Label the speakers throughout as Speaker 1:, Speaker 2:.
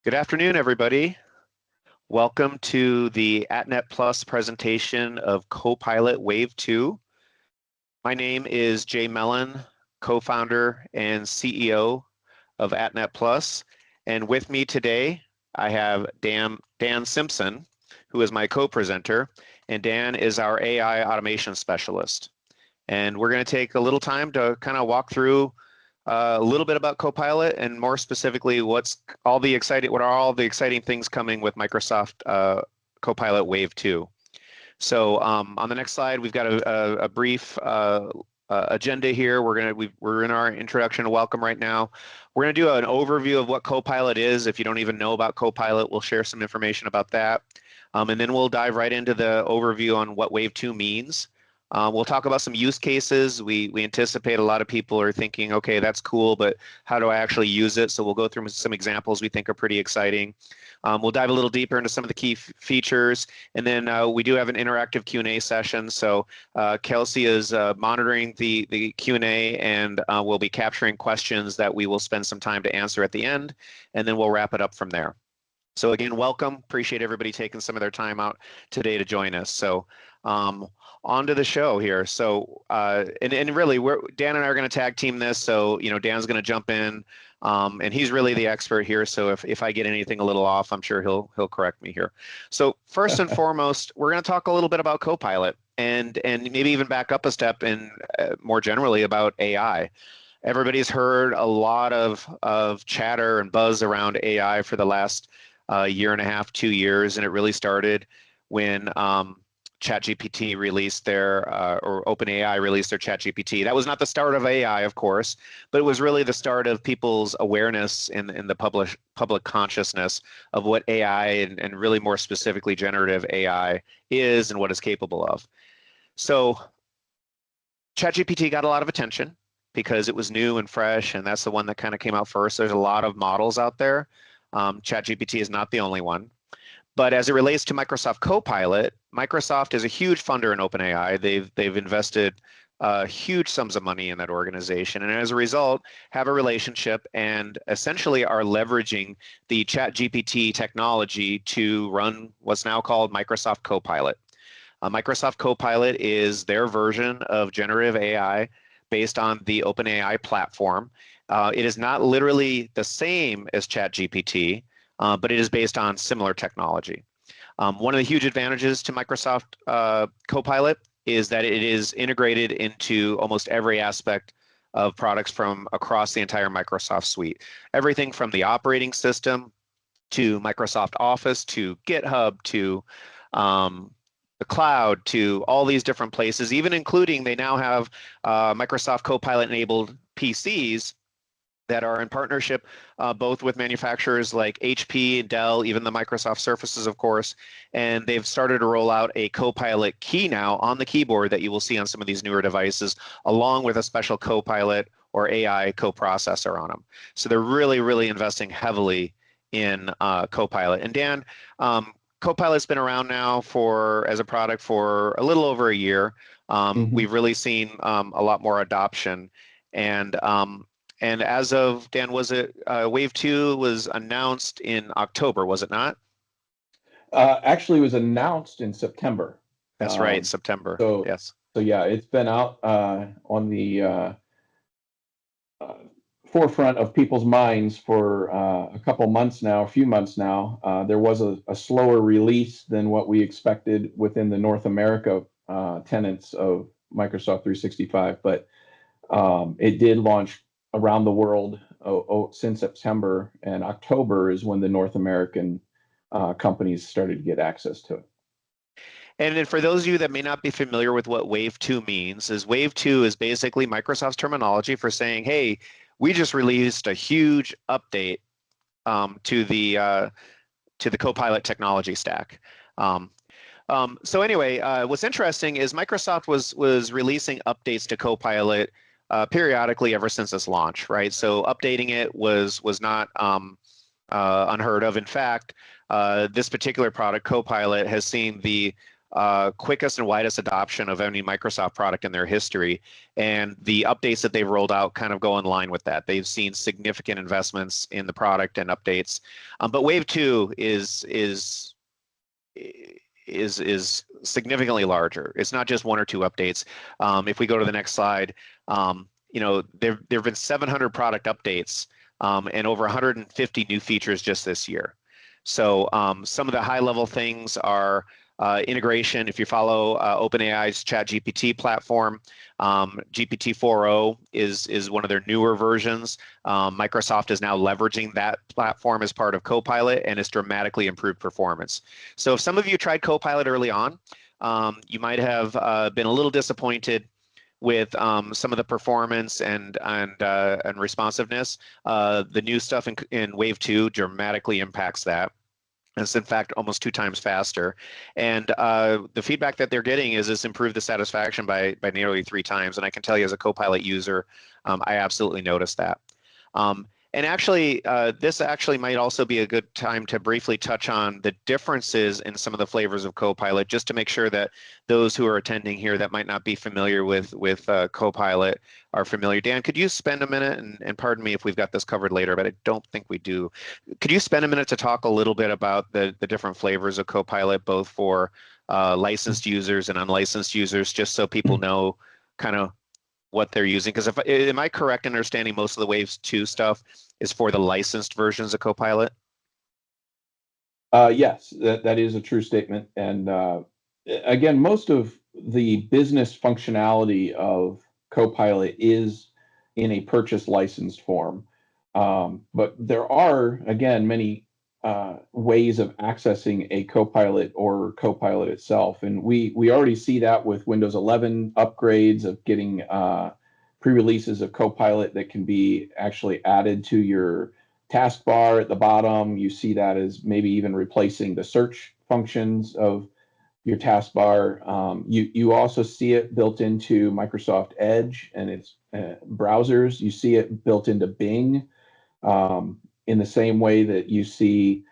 Speaker 1: Good afternoon, everybody. Welcome to the AtNetPlus presentation of Copilot Wave 2. My name is Jay Mellon, co-founder and CEO of AtNetPlus. And with me today, I have Dan Simpson, who is my co-presenter. And Dan is our AI automation specialist. And we're going to take a little time to kind of walk through a little bit about Copilot, and more specifically, what are all the exciting things coming with Microsoft Copilot Wave 2. So on the next slide, we've got a brief agenda here. We're in our introduction to welcome right now. We're going to do an overview of what Copilot is. If you don't even know about Copilot, we'll share some information about that. And then we'll dive right into the overview on what Wave 2 means. We'll talk about some use cases. We anticipate a lot of people are thinking, okay, that's cool, but how do I actually use it? So we'll go through some examples we think are pretty exciting. We'll dive a little deeper into some of the key features, and then we do have an interactive Q&A session. So Kelsey is monitoring the Q&A, and we'll be capturing questions that we will spend some time to answer at the end, and then we'll wrap it up from there. So again, welcome. Appreciate everybody taking some of their time out today to join us. So on to the show here. So and really, Dan and I are going to tag team this. So Dan's going to jump in, and he's really the expert here. So if I get anything a little off, I'm sure he'll correct me here. So first and foremost, we're going to talk a little bit about Copilot, and maybe even back up a step and more generally about AI. Everybody's heard a lot of chatter and buzz around AI for the last year and a half, 2 years, and it really started when ChatGPT released or OpenAI released their ChatGPT. That was not the start of AI, of course, but it was really the start of people's awareness in the public consciousness of what AI and really more specifically generative AI is and what it's capable of. So ChatGPT got a lot of attention because it was new and fresh, and that's the one that kind of came out first. There's a lot of models out there. ChatGPT is not the only one. But as it relates to Microsoft Copilot, Microsoft is a huge funder in OpenAI. They've invested huge sums of money in that organization, and as a result, have a relationship and essentially are leveraging the ChatGPT technology to run what's now called Microsoft Copilot. Microsoft Copilot is their version of generative AI based on the OpenAI platform. It is not literally the same as ChatGPT, but it is based on similar technology. One of the huge advantages to Microsoft Copilot is that it is integrated into almost every aspect of products from across the entire Microsoft suite. Everything from the operating system to Microsoft Office to GitHub to the cloud to all these different places, even including they now have Microsoft Copilot enabled PCs that are in partnership both with manufacturers like HP, Dell, even the Microsoft Surfaces, of course, and they've started to roll out a Copilot key now on the keyboard that you will see on some of these newer devices, along with a special Copilot or AI coprocessor on them. So they're really, really investing heavily in Copilot. And Dan, Copilot's been around now as a product for a little over a year. We've really seen a lot more adoption, and as of, Dan, was it Wave 2 was announced in October, was it not?
Speaker 2: Actually, it was announced in September.
Speaker 1: That's right, September. Yes.
Speaker 2: So yeah, it's been out on the forefront of people's minds for a few months now. There was a slower release than what we expected within the North America tenants of Microsoft 365, but it did launch around the world since September, and October is when the North American companies started to get access to it.
Speaker 1: And then for those of you that may not be familiar with what Wave 2 means, Wave 2 is basically Microsoft's terminology for saying, hey, we just released a huge update to the Copilot technology stack. So anyway, what's interesting is Microsoft was releasing updates to Copilot periodically ever since its launch, right? So updating it was not unheard of. In fact, this particular product, Copilot, has seen the quickest and widest adoption of any Microsoft product in their history. And the updates that they've rolled out kind of go in line with that. They've seen significant investments in the product and updates. But Wave 2 is significantly larger. It's not just 1 or 2 updates. If we go to the next slide, you know, there have been 700 product updates and over 150 new features just this year. So some of the high-level things are integration. If you follow OpenAI's ChatGPT platform, GPT-4o is one of their newer versions. Microsoft is now leveraging that platform as part of Copilot, and it's dramatically improved performance. So if some of you tried Copilot early on, you might have been a little disappointed with some of the performance and responsiveness. The new stuff in Wave 2 dramatically impacts that. It's in fact almost 2 times faster, and the feedback that they're getting is it's improved the satisfaction by nearly 3 times. And I can tell you, as a Copilot user, I absolutely noticed that. And actually, this actually might also be a good time to briefly touch on the differences in some of the flavors of Copilot, just to make sure that those who are attending here that might not be familiar with Copilot are familiar. Dan, could you spend a minute, and pardon me if we've got this covered later, but I don't think we do. Could you spend a minute to talk a little bit about the different flavors of Copilot, both for licensed users and unlicensed users, just so people know kind of what they're using? Because am I correct in understanding most of the Waves 2 stuff is for the licensed versions of Copilot?
Speaker 2: Yes, that is a true statement. And again, most of the business functionality of Copilot is in a purchase licensed form. But there are, again, many ways of accessing a Copilot or Copilot itself. And we already see that with Windows 11 upgrades of getting pre-releases of Copilot that can be actually added to your taskbar at the bottom. You see that as maybe even replacing the search functions of your taskbar. You also see it built into Microsoft Edge and its browsers. You see it built into Bing in the same way that you see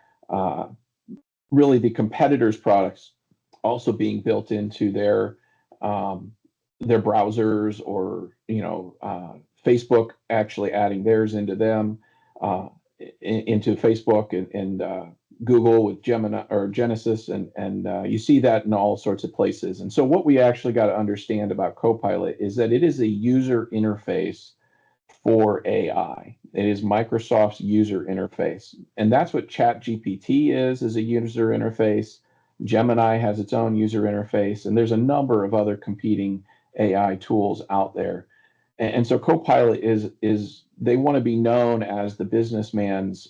Speaker 2: really the competitors' products also being built into their browsers, or Facebook actually adding theirs into them, into Facebook, and Google with Gemini or Genesis, and you see that in all sorts of places. And so what we actually got to understand about Copilot is that it is a user interface for AI. It is Microsoft's user interface, and that's what ChatGPT is a user interface. Gemini has its own user interface, and there's a number of other competing AI tools out there. And so Copilot is they want to be known as the businessman's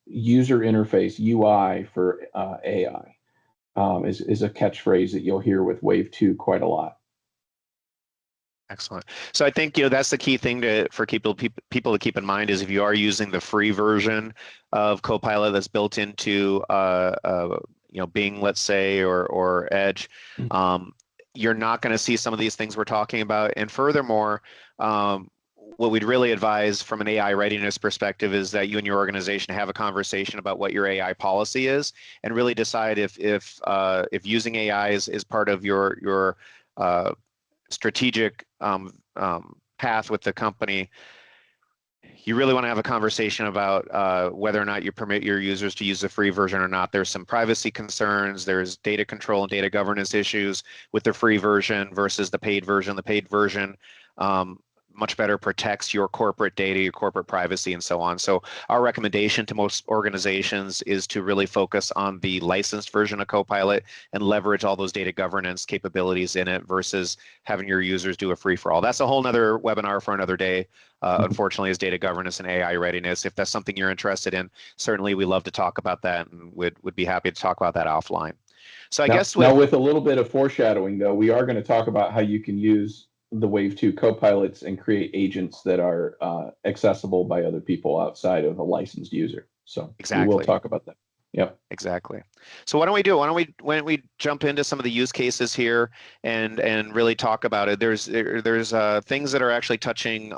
Speaker 2: user interface, UI, for AI, is a catchphrase that you'll hear with Wave 2 quite a lot.
Speaker 1: Excellent. So I think that's the key thing for people to keep in mind, is if you are using the free version of Copilot that's built into Bing, let's say, or Edge, you're not going to see some of these things we're talking about. And furthermore, what we'd really advise from an AI readiness perspective is that you and your organization have a conversation about what your AI policy is, and really decide if using AI is part of your strategic path with the company. You really want to have a conversation about whether or not you permit your users to use the free version or not. There's some privacy concerns. There's data control and data governance issues with the free version versus the paid version. The paid version much better protects your corporate data, your corporate privacy, and so on. So our recommendation to most organizations is to really focus on the licensed version of Copilot and leverage all those data governance capabilities in it, versus having your users do a free-for-all. That's a whole nother webinar for another day, unfortunately, is data governance and AI readiness. If that's something you're interested in, certainly we love to talk about that, and would be happy to talk about that offline. So I guess
Speaker 2: with a little bit of foreshadowing, though, we are going to talk about how you can use the Wave 2 Copilots and create agents that are accessible by other people outside of a licensed user. So
Speaker 1: exactly,
Speaker 2: we will talk about that. Yep.
Speaker 1: Exactly. So what don't we do? Why don't we jump into some of the use cases here and really talk about it? There's things that are actually touching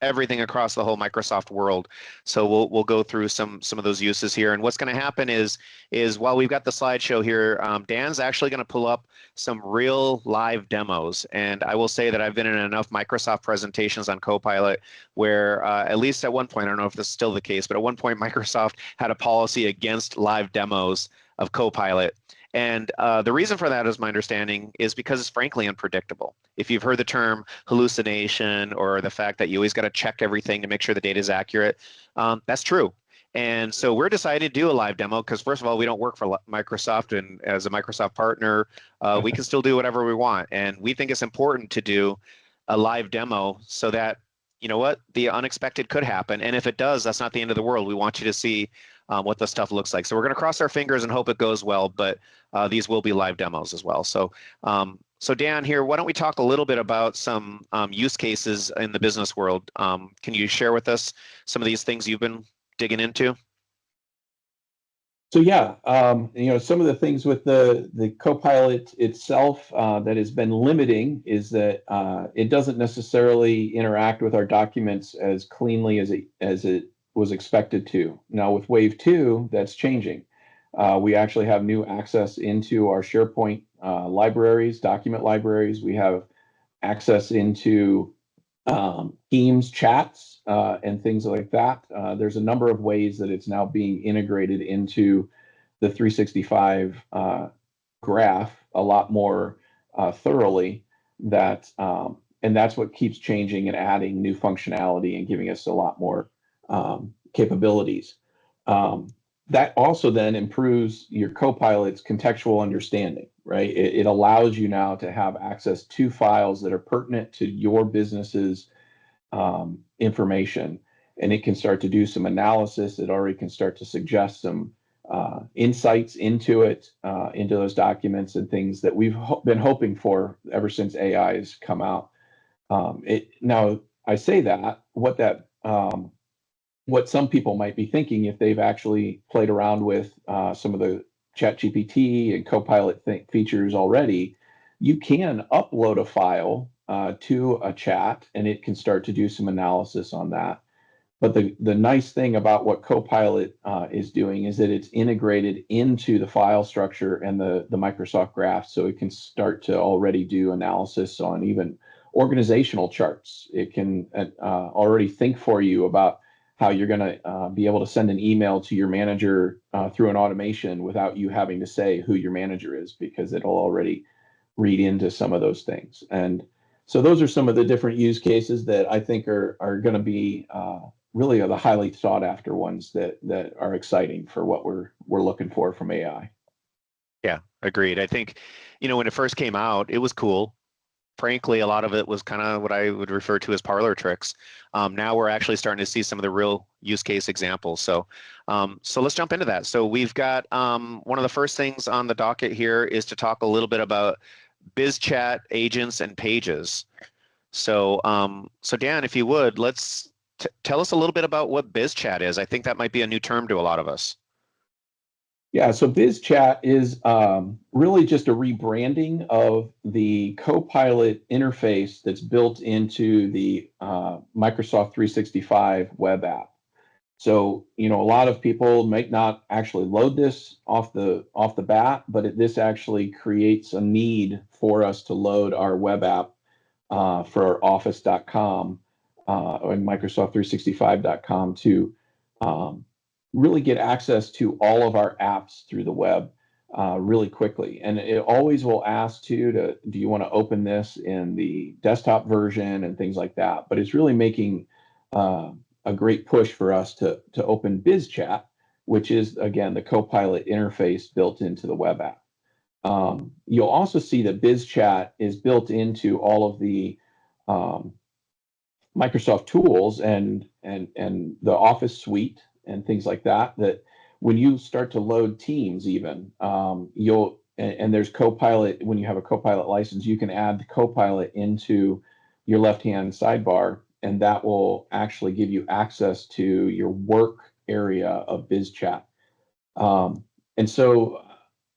Speaker 1: everything across the whole Microsoft world. So we'll go through some of those uses here. And what's going to happen is while we've got the slideshow here, Dan's actually going to pull up some real live demos. And I will say that I've been in enough Microsoft presentations on Copilot where at least at one point, I don't know if this is still the case, but at one point Microsoft had a policy against live demos of Copilot. And the reason for that, is my understanding, is because it's frankly unpredictable. If you've heard the term hallucination or the fact that you always got to check everything to make sure the data is accurate, that's true. And so we're deciding to do a live demo because, first of all, we don't work for Microsoft, and as a Microsoft partner, we can still do whatever we want. And we think it's important to do a live demo so that, you know what, the unexpected could happen. And if it does, that's not the end of the world. We want you to see what the stuff looks like. So we're going to cross our fingers and hope it goes well, but these will be live demos as well. So, so Dan here, why don't we talk a little bit about some use cases in the business world? Can you share with us some of these things you've been digging into?
Speaker 2: So yeah, some of the things with the Copilot itself that has been limiting is that it doesn't necessarily interact with our documents as cleanly as it was expected to. Now with Wave 2, that's changing. We actually have new access into our SharePoint libraries, document libraries. We have access into Teams chats and things like that. There's a number of ways that it's now being integrated into the 365 graph a lot more thoroughly. And that's what keeps changing and adding new functionality and giving us a lot more capabilities. That also then improves your Copilot's contextual understanding, right? It allows you now to have access to files that are pertinent to your business's information, and it can start to do some analysis. It already can start to suggest some insights into into those documents and things that we've been hoping for ever since AI has come out. Now, I say that, what some people might be thinking if they've actually played around with some of the ChatGPT and Copilot features already, you can upload a file to a chat and it can start to do some analysis on that. But the nice thing about what Copilot is doing is that it's integrated into the file structure and the Microsoft Graph, so it can start to already do analysis on even organizational charts. It can already think for you about how you're going to be able to send an email to your manager through an automation without you having to say who your manager is, because it'll already read into some of those things. And so those are some of the different use cases that I think are going to be really the highly sought after ones that are exciting for what we're looking for from AI.
Speaker 1: Yeah, agreed. I think, when it first came out, it was cool. Frankly, a lot of it was kind of what I would refer to as parlor tricks. Now we're actually starting to see some of the real use case examples. So, so let's jump into that. So we've got one of the first things on the docket here is to talk a little bit about BizChat agents and pages. So, so Dan, if you would, let's tell us a little bit about what BizChat is. I think that might be a new term to a lot of us.
Speaker 2: Yeah, so BizChat is really just a rebranding of the Copilot interface that's built into the Microsoft 365 web app. So, a lot of people might not actually load this off the bat, but this actually creates a need for us to load our web app for office.com and Microsoft365.com to really get access to all of our apps through the web really quickly. And it always will ask you do you want to open this in the desktop version and things like that. But it's really making a great push for us to open BizChat, which is, again, the Copilot interface built into the web app. You'll also see that BizChat is built into all of the Microsoft tools and the Office suite and things like that, that when you start to load Teams even, and there's Copilot, when you have a Copilot license, you can add the Copilot into your left-hand sidebar, and that will actually give you access to your work area of BizChat. And so,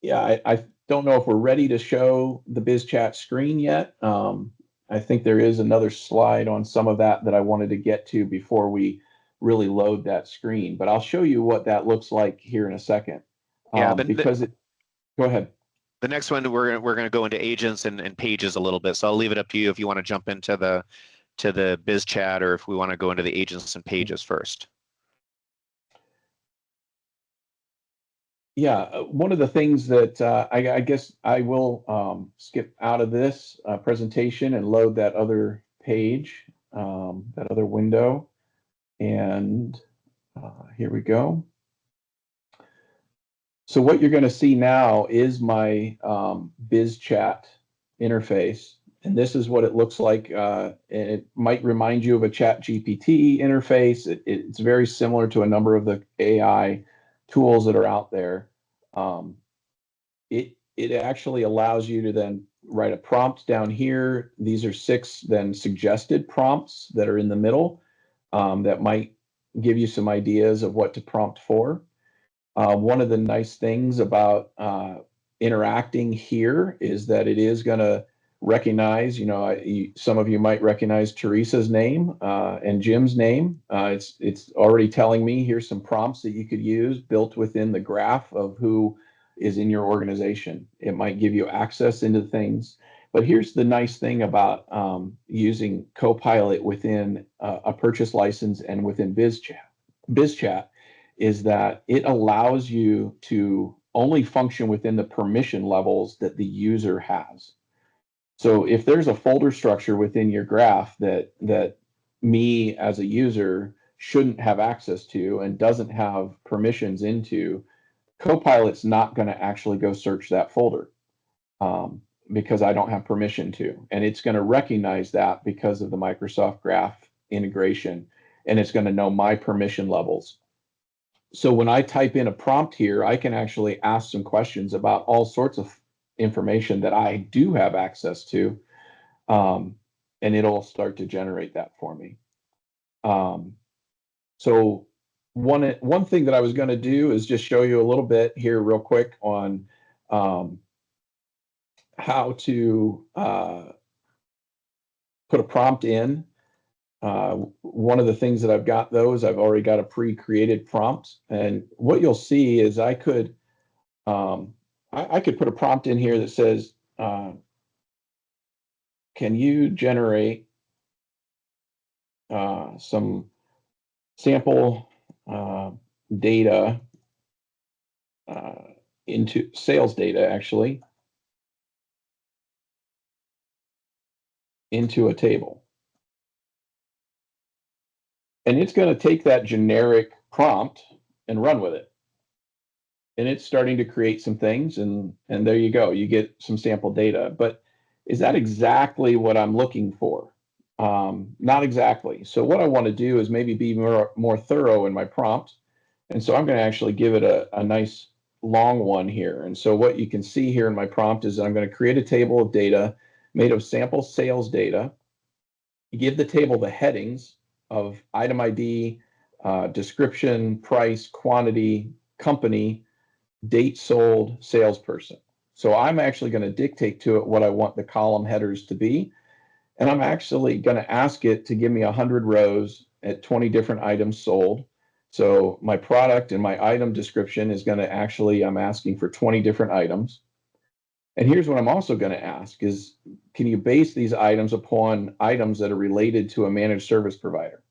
Speaker 2: yeah, I don't know if we're ready to show the BizChat screen yet. I think there is another slide on some of that I wanted to get to before we really load that screen. But I'll show you what that looks like here in a second.
Speaker 1: Yeah,
Speaker 2: Go ahead.
Speaker 1: the next one we're gonna go into agents and pages a little bit. So I'll leave it up to you if you want to jump into the BizChat or if we want to go into the agents and pages first.
Speaker 2: Yeah, one of the things that I guess I will skip out of this presentation and load that other page, that other window. And here we go. So what you're going to see now is my BizChat interface. And this is what it looks like. And it might remind you of a ChatGPT interface. It's very similar to a number of the AI tools that are out there. It actually allows you to then write a prompt down here. These are 6 then suggested prompts that are in the middle that might give you some ideas of what to prompt for. One of the nice things about interacting here is that it is going to recognize, some of you might recognize Teresa's name and Jim's name. It's already telling me here's some prompts that you could use built within the graph of who is in your organization. It might give you access into things. But here's the nice thing about using Copilot within a purchase license and within BizChat is that it allows you to only function within the permission levels that the user has. So if there's a folder structure within your graph that me as a user shouldn't have access to and doesn't have permissions into, Copilot's not going to actually go search that folder because I don't have permission to. And it's going to recognize that because of the Microsoft Graph integration, and it's going to know my permission levels. So when I type in a prompt here, I can actually ask some questions about all sorts of information that I do have access to, and it'll start to generate that for me. So one thing that I was going to do is just show you a little bit here real quick on how to put a prompt in. One of the things that I've got though is I've already got a pre-created prompt, and what you'll see is I could put a prompt in here that says, can you generate some sample data into sales data actually into a table. And it's going to take that generic prompt and run with it. And it's starting to create some things, and there you go. You get some sample data. But is that exactly what I'm looking for? Not exactly. So what I want to do is maybe be more thorough in my prompt. And so I'm going to actually give it a nice long one here. And so what you can see here in my prompt is I'm going to create a table of data made of sample sales data. You give the table the headings of item ID, description, price, quantity, company, date sold, salesperson. So I'm actually going to dictate to it what I want the column headers to be. And I'm actually going to ask it to give me 100 rows at 20 different items sold. So my product and my item description is going to actually, I'm asking for 20 different items. And here's what I'm also going to ask is, can you base these items upon items that are related to a managed service provider?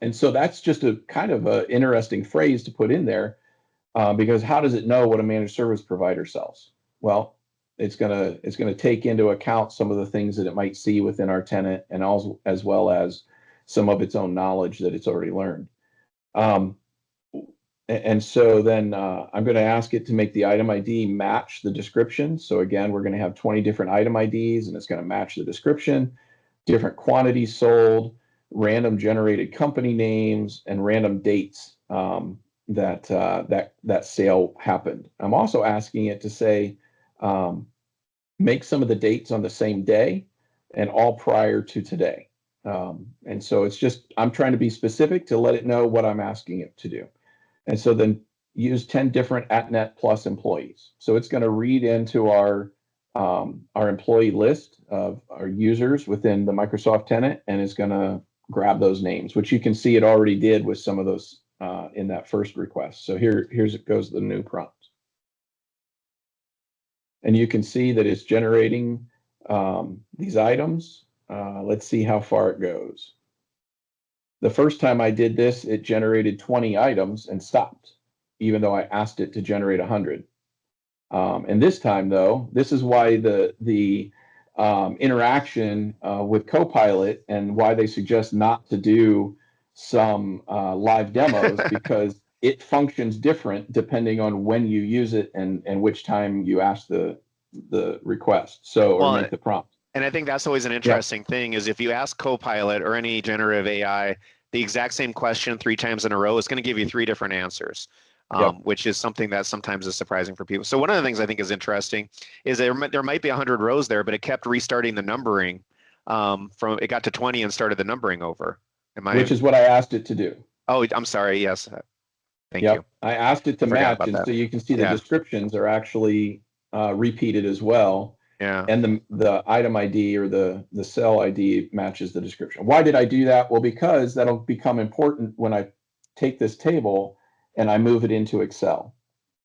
Speaker 2: And so that's just a kind of an interesting phrase to put in there because how does it know what a managed service provider sells? Well, it's gonna take into account some of the things that it might see within our tenant and also as well as some of its own knowledge that it's already learned. And so then I'm going to ask it to make the item ID match the description. So again, we're going to have 20 different item IDs, and it's going to match the description, different quantities sold, random generated company names, and random dates that sale happened. I'm also asking it to say, make some of the dates on the same day and all prior to today. And so it's just, I'm trying to be specific to let it know what I'm asking it to do. And so then use 10 different AtNetPlus employees. So it's going to read into our our employee list of our users within the Microsoft tenant and is going to grab those names, which you can see it already did with some of those in that first request. So here's it goes the new prompt. And you can see that it's generating these items. Let's see how far it goes. The first time I did this, it generated 20 items and stopped, even though I asked it to generate 100. And this time, though, this is why the interaction with Copilot and why they suggest not to do some live demos, because it functions different depending on when you use it and which time you ask the request, so or make the prompt.
Speaker 1: And I think that's always an interesting thing is if you ask Copilot or any generative AI the exact same question 3 times in a row, it's going to give you 3 different answers, which is something that sometimes is surprising for people. So one of the things I think is interesting is there might be 100 rows there, but it kept restarting the numbering from it got to 20 and started the numbering over.
Speaker 2: Which is what I asked it to do.
Speaker 1: Oh, I'm sorry. Yes. Thank you.
Speaker 2: I asked it to match, and so you can see the descriptions are actually repeated as well.
Speaker 1: Yeah.
Speaker 2: And the item ID or the cell ID matches the description. Why did I do that? Well, because that'll become important when I take this table and I move it into Excel.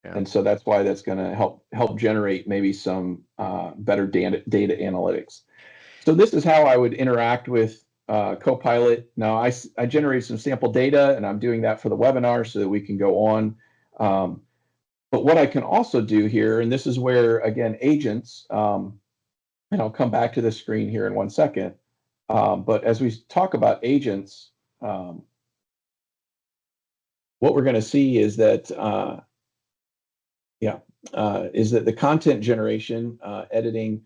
Speaker 2: Yeah. And so that's why that's going to help generate maybe some better data analytics. So this is how I would interact with Copilot. Now I generated some sample data, and I'm doing that for the webinar so that we can go on. But what I can also do here, and this is where, again, agents, and I'll come back to the screen here in 1 second, but as we talk about agents, what we're going to see is that, is that the content generation, editing,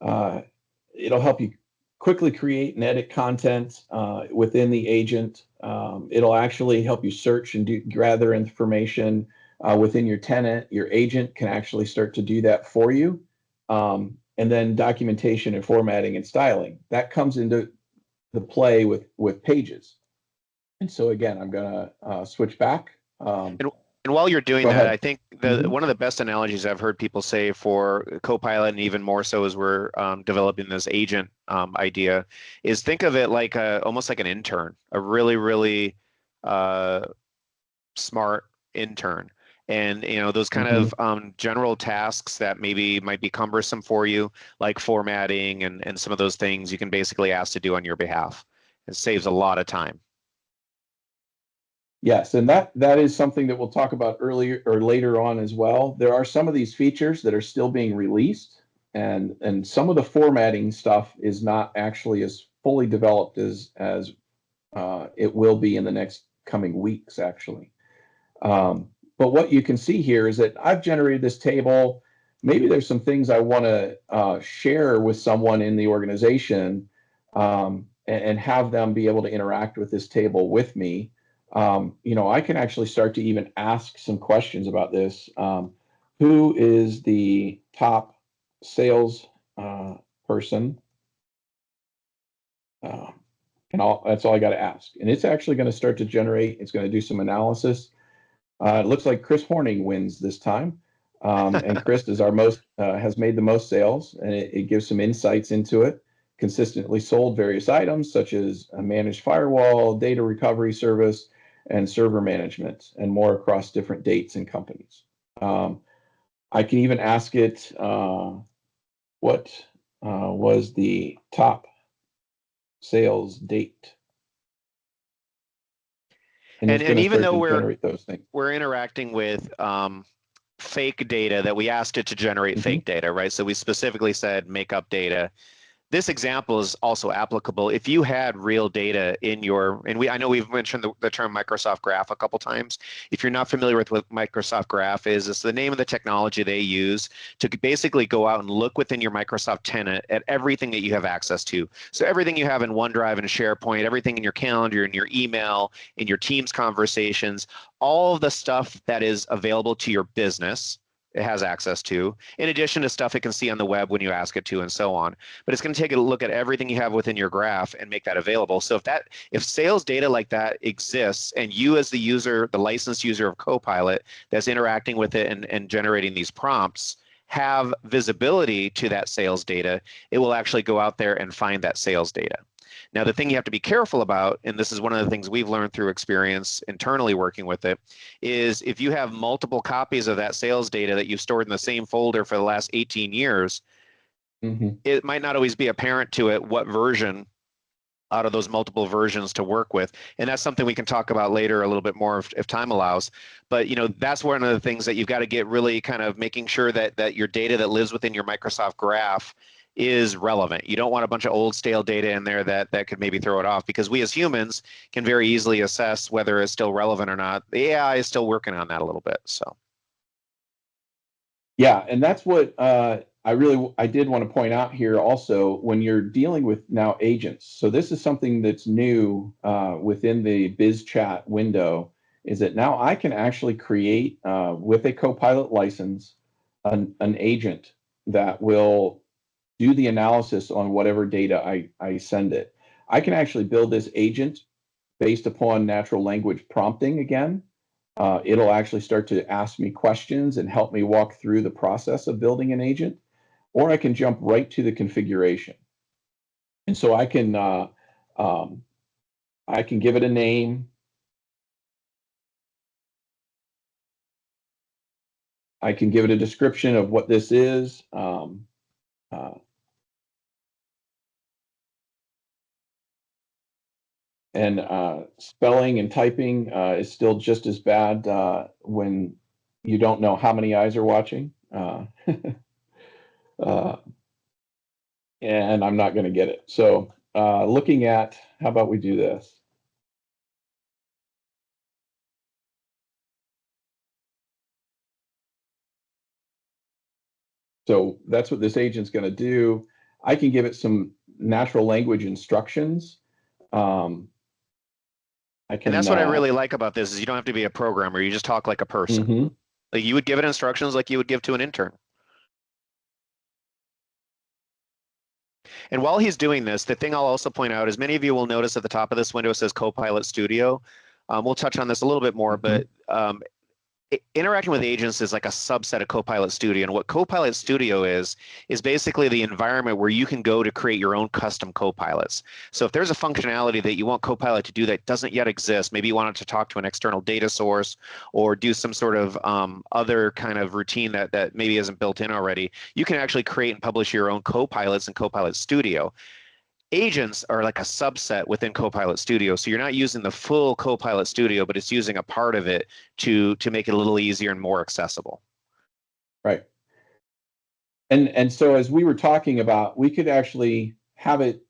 Speaker 2: it'll help you quickly create and edit content within the agent. It'll actually help you search and gather information within your tenant. Your agent can actually start to do that for you. And then documentation and formatting and styling. That comes into the play with pages. And so again, I'm going to switch back.
Speaker 1: And while you're doing that, I think one of the best analogies I've heard people say for Copilot, and even more so as we're developing this agent idea, is think of it like almost like an intern, a really, really smart intern. And those kind of general tasks that maybe might be cumbersome for you, like formatting and some of those things, you can basically ask to do on your behalf. It saves a lot of time.
Speaker 2: Yes, and that is something that we'll talk about earlier or later on as well. There are some of these features that are still being released, and some of the formatting stuff is not actually as fully developed as it will be in the next coming weeks, actually. But what you can see here is that I've generated this table. Maybe there's some things I want to share with someone in the organization and have them be able to interact with this table with me. I can actually start to even ask some questions about this. Who is the top sales person? That's all I got to ask. And it's actually going to start to generate. It's going to do some analysis. It looks like Chris Horning wins this time. And Chris is has made the most sales, and it gives some insights into it. Consistently sold various items such as a managed firewall, data recovery service, and server management, and more across different dates and companies. I can even ask it what was the top sales date. And
Speaker 1: even though we're interacting with fake data that we asked it to generate fake data, right? So we specifically said make up data. This example is also applicable if you had real data in your, and I know we've mentioned the term Microsoft Graph a couple times. If you're not familiar with what Microsoft Graph is, it's the name of the technology they use to basically go out and look within your Microsoft tenant at everything that you have access to. So everything you have in OneDrive and SharePoint, everything in your calendar, in your email, in your Teams conversations, all of the stuff that is available to your business, it has access to, in addition to stuff it can see on the web when you ask it to, and so on. But it's going to take a look at everything you have within your graph and make that available. So if sales data like that exists, and you as the user, the licensed user of Copilot that's interacting with it and generating these prompts, have visibility to that sales data, it will actually go out there and find that sales data. Now, the thing you have to be careful about, and this is one of the things we've learned through experience internally working with it, is if you have multiple copies of that sales data that you've stored in the same folder for the last 18 years, it might not always be apparent to it what version out of those multiple versions to work with. And that's something we can talk about later a little bit more if time allows. But that's one of the things that you've got to get really kind of making sure that your data that lives within your Microsoft Graph is relevant. You don't want a bunch of old stale data in there that could maybe throw it off, because we as humans can very easily assess whether it's still relevant or not. The AI is still working on that a little bit. So
Speaker 2: yeah, and that's what I did want to point out here also, when you're dealing with now agents. So this is something that's new within the BizChat window, is that now I can actually create with a Copilot license an agent that will do the analysis on whatever data I send it. I can actually build this agent based upon natural language prompting again. It'll actually start to ask me questions and help me walk through the process of building an agent, or I can jump right to the configuration. And so I can give it a name. I can give it a description of what this is. And spelling and typing is still just as bad when you don't know how many eyes are watching. And I'm not going to get it. So looking at, how about we do this? So that's what this agent's going to do. I can give it some natural language instructions.
Speaker 1: And that's what I really like about this, is you don't have to be a programmer. You just talk like a person. Like you would give it instructions like you would give to an intern. And while he's doing this, the thing I'll also point out is many of you will notice at the top of this window it says Copilot Studio. We'll touch on this a little bit more, but interacting with agents is like a subset of Copilot Studio. And what Copilot Studio is basically the environment where you can go to create your own custom Copilots. So if there's a functionality that you want Copilot to do that doesn't yet exist, maybe you want it to talk to an external data source or do some sort of other kind of routine that maybe isn't built in already, you can actually create and publish your own Copilots in Copilot Studio. Agents are like a subset within Copilot Studio. So you're not using the full Copilot Studio, but it's using a part of it to make it a little easier and more accessible.
Speaker 2: Right. And so as we were talking about, we could actually have it,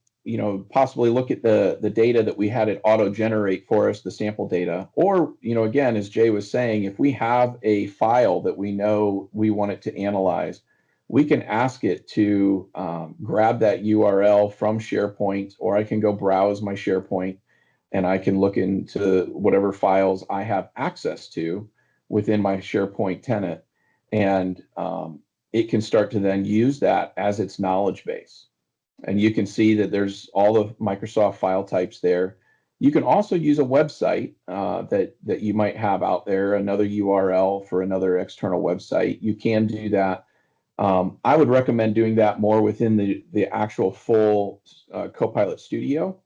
Speaker 2: possibly look at the data that we had it auto-generate for us, the sample data. Or, again, as Jay was saying, if we have a file that we know we want it to analyze, we can ask it to grab that URL from SharePoint, or I can go browse my SharePoint and I can look into whatever files I have access to within my SharePoint tenant. And it can start to then use that as its knowledge base. And you can see that there's all the Microsoft file types there. You can also use a website that you might have out there, another URL for another external website. You can do that. I would recommend doing that more within the actual full Copilot Studio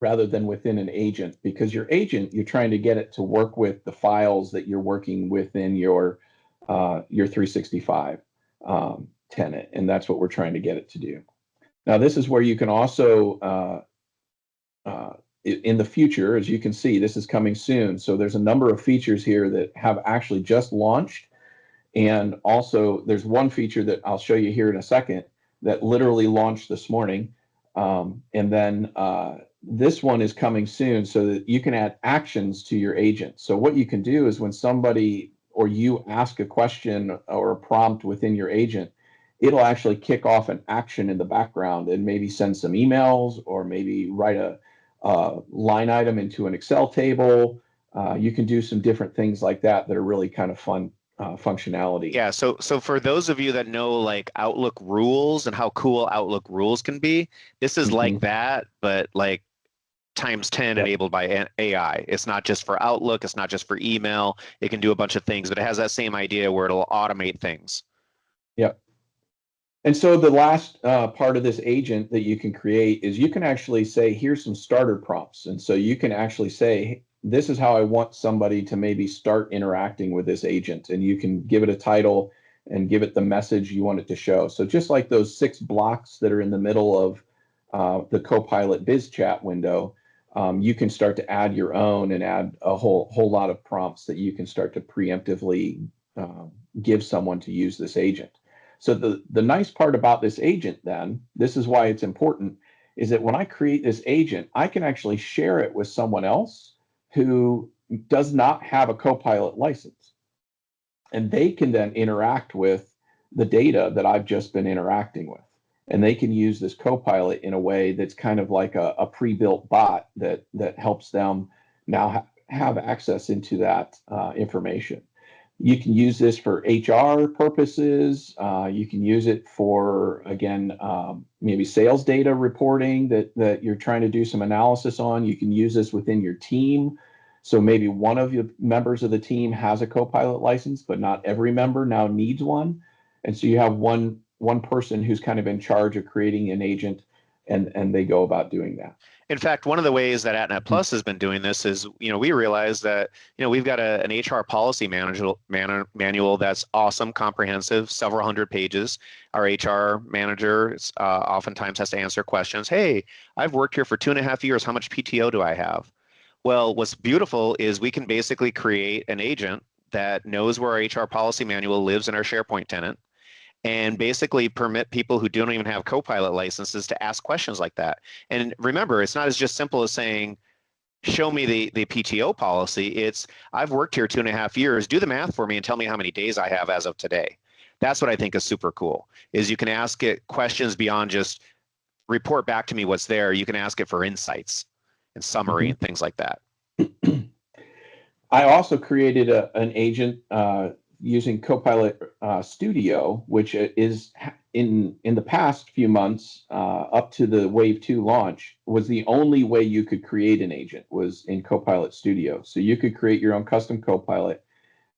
Speaker 2: rather than within an agent, because your agent, you're trying to get it to work with the files that you're working within your 365 tenant, and that's what we're trying to get it to do. Now, this is where you can also, in the future, as you can see, this is coming soon. So there's a number of features here that have actually just launched. And also, there's one feature that I'll show you here in a second that literally launched this morning. And then this one is coming soon so that you can add actions to your agent. So what you can do is when somebody or you ask a question or a prompt within your agent, it'll actually kick off an action in the background and maybe send some emails or maybe write a line item into an Excel table. You can do some different things like that that are really kind of fun functionality.
Speaker 1: Yeah, so for those of you that know like Outlook rules and how cool Outlook rules can be, this is like that, but like times 10 enabled by AI. It's not just for Outlook, it's not just for email. It can do a bunch of things, but it has that same idea where it'll automate things.
Speaker 2: Yep. And so the last part of this agent that you can create is you can actually say, here's some starter prompts. And so you can actually say, "Hey, this is how I want somebody to maybe start interacting with this agent." And you can give it a title and give it the message you want it to show. So just like those 6 blocks that are in the middle of the Copilot BizChat window, you can start to add your own and add a whole lot of prompts that you can start to preemptively give someone to use this agent. So the nice part about this agent then, this is why it's important, is that when I create this agent, I can actually share it with someone else who does not have a Copilot license. And they can then interact with the data that I've just been interacting with. And they can use this Copilot in a way that's kind of like a pre-built bot that helps them now have access into that information. You can use this for HR purposes. You can use it for, again, maybe sales data reporting that you're trying to do some analysis on. You can use this within your team. So maybe one of your members of the team has a Copilot license, but not every member now needs one. And so you have one person who's kind of in charge of creating an agent, and they go about doing that.
Speaker 1: In fact, one of the ways that AtNetPlus has been doing this is, we realize that, we've got an HR policy manual that's awesome, comprehensive, several hundred pages. Our HR manager oftentimes has to answer questions. Hey, I've worked here for 2.5 years. How much PTO do I have? Well, what's beautiful is we can basically create an agent that knows where our HR policy manual lives in our SharePoint tenant, and basically permit people who don't even have Copilot licenses to ask questions like that. And remember, it's not as just simple as saying, show me the PTO policy. It's, I've worked here 2.5 years, do the math for me and tell me how many days I have as of today. That's what I think is super cool, is you can ask it questions beyond just report back to me what's there. You can ask it for insights and summary and things like that.
Speaker 2: I also created an agent using Copilot Studio, which is in the past few months, up to the Wave 2 launch, was the only way you could create an agent was in Copilot Studio. So you could create your own custom Copilot,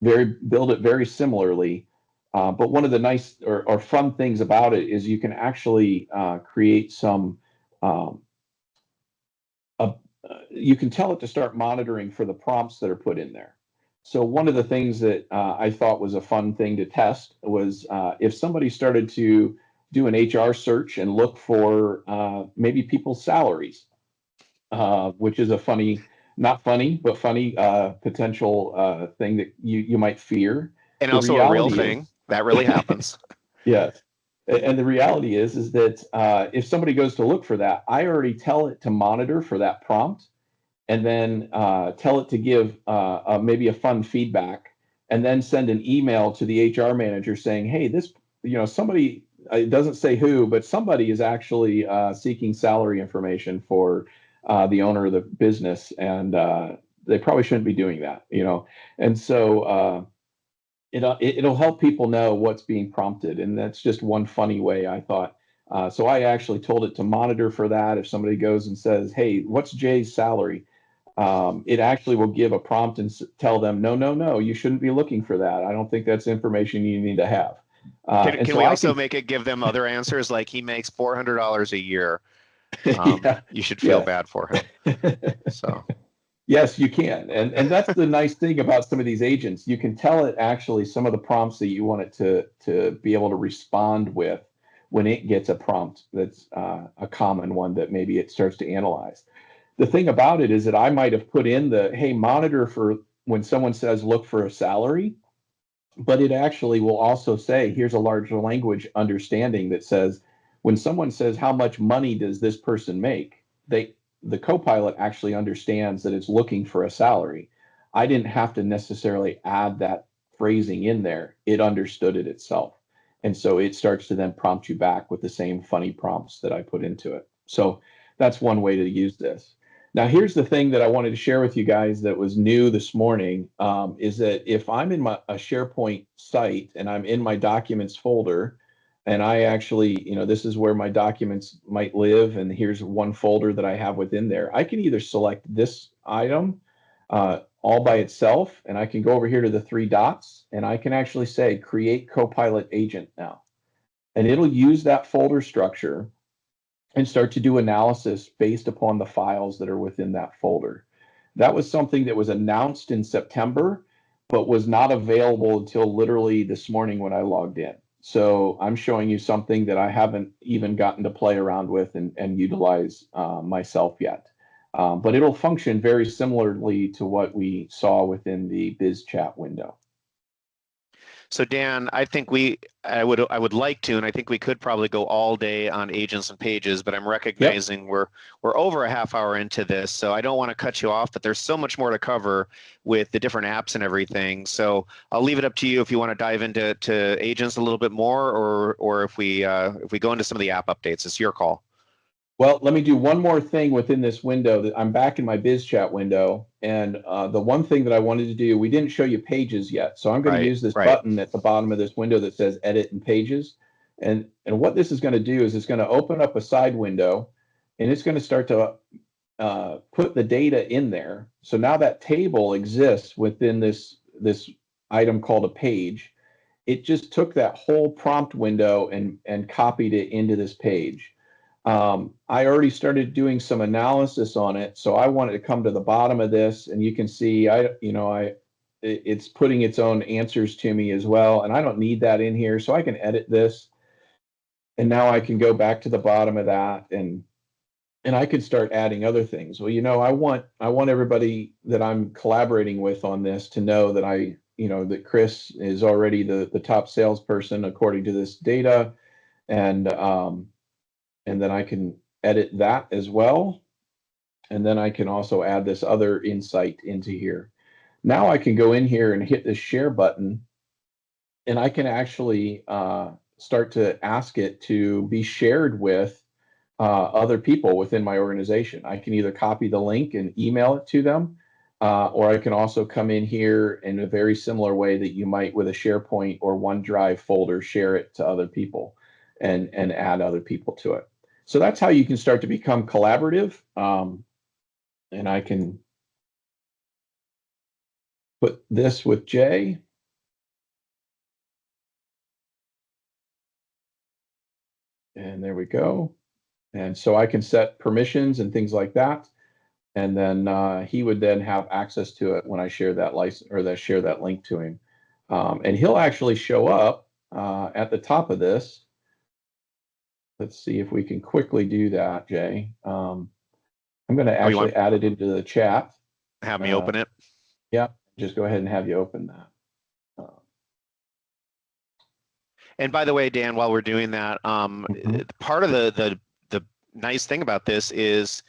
Speaker 2: build it very similarly. But one of the nice or fun things about it is you can actually create some you can tell it to start monitoring for the prompts that are put in there. So one of the things that I thought was a fun thing to test was if somebody started to do an HR search and look for maybe people's salaries, which is a funny, not funny, but funny potential thing that you might fear.
Speaker 1: And
Speaker 2: The
Speaker 1: also a real
Speaker 2: reality
Speaker 1: thing
Speaker 2: is,
Speaker 1: that really happens.
Speaker 2: yes. And the reality is that if somebody goes to look for that, I already tell it to monitor for that prompt, and then tell it to give maybe a fun feedback, and then send an email to the HR manager saying, hey, this, somebody, it doesn't say who, but somebody is actually seeking salary information for the owner of the business, and they probably shouldn't be doing that, And so it'll help people know what's being prompted, and that's just one funny way I thought. So I actually told it to monitor for that. If somebody goes and says, hey, what's Jay's salary? It actually will give a prompt and tell them, no, you shouldn't be looking for that. I don't think that's information you need to have.
Speaker 1: Can we also make it give them other answers like he makes $400 a year?
Speaker 2: Yeah,
Speaker 1: you should feel bad for him. So
Speaker 2: yes, you can. And that's the nice thing about some of these agents. You can tell it actually some of the prompts that you want it to be able to respond with when it gets a prompt that's a common one that maybe it starts to analyze. The thing about it is that I might have put in the, hey, monitor for when someone says look for a salary, but it actually will also say, here's a large language understanding that says, when someone says how much money does this person make, the Copilot actually understands that it's looking for a salary. I didn't have to necessarily add that phrasing in there. It understood it itself. And so it starts to then prompt you back with the same funny prompts that I put into it. So that's one way to use this. Now, here's the thing that I wanted to share with you guys that was new this morning, is that if I'm in a SharePoint site and I'm in my documents folder, and I actually, this is where my documents might live, and here's one folder that I have within there, I can either select this item all by itself, and I can go over here to the 3 dots, and I can actually say, create Copilot agent now. and it'll use that folder structure and start to do analysis based upon the files that are within that folder. That was something that was announced in September, but was not available until literally this morning when I logged in. So I'm showing you something that I haven't even gotten to play around with and utilize myself yet. But it'll function very similarly to what we saw within the BizChat window.
Speaker 1: So Dan, I think I would like to, and I think we could probably go all day on agents and pages, but I'm recognizing we're over a half hour into this, so I don't want to cut you off, but there's so much more to cover with the different apps and everything. So I'll leave it up to you if you want to dive into agents a little bit more, or if we go into some of the app updates. It's your call.
Speaker 2: Well, let me do one more thing within this window. That I'm back in my BizChat window, and the one thing that I wanted to do, we didn't show you pages yet, so I'm going to use this button at the bottom of this window that says Edit and Pages. And what this is going to do is it's going to open up a side window, and it's going to start to put the data in there. So now that table exists within this item called a page. It just took that whole prompt window and copied it into this page. I already started doing some analysis on it, so I wanted to come to the bottom of this, and you can see it's putting its own answers to me as well, and I don't need that in here, so I can edit this, and now I can go back to the bottom of that, and I can start adding other things. Well, I want everybody that I'm collaborating with on this to know that that Chris is already the top salesperson according to this data, and then I can edit that as well. And then I can also add this other insight into here. Now I can go in here and hit this share button, and I can actually start to ask it to be shared with other people within my organization. I can either copy the link and email it to them, or I can also come in here in a very similar way that you might with a SharePoint or OneDrive folder, share it to other people and add other people to it. So that's how you can start to become collaborative. And I can put this with Jay. And there we go. And so I can set permissions and things like that. And then he would then have access to it when I share that license or share that link to him. And he'll actually show up at the top of this. Let's see if we can quickly do that, Jay. I'm going to actually add it into the chat.
Speaker 1: Have me open it?
Speaker 2: Yeah, just go ahead and have you open that.
Speaker 1: And by the way, Dan, while we're doing that, part of the nice thing about this is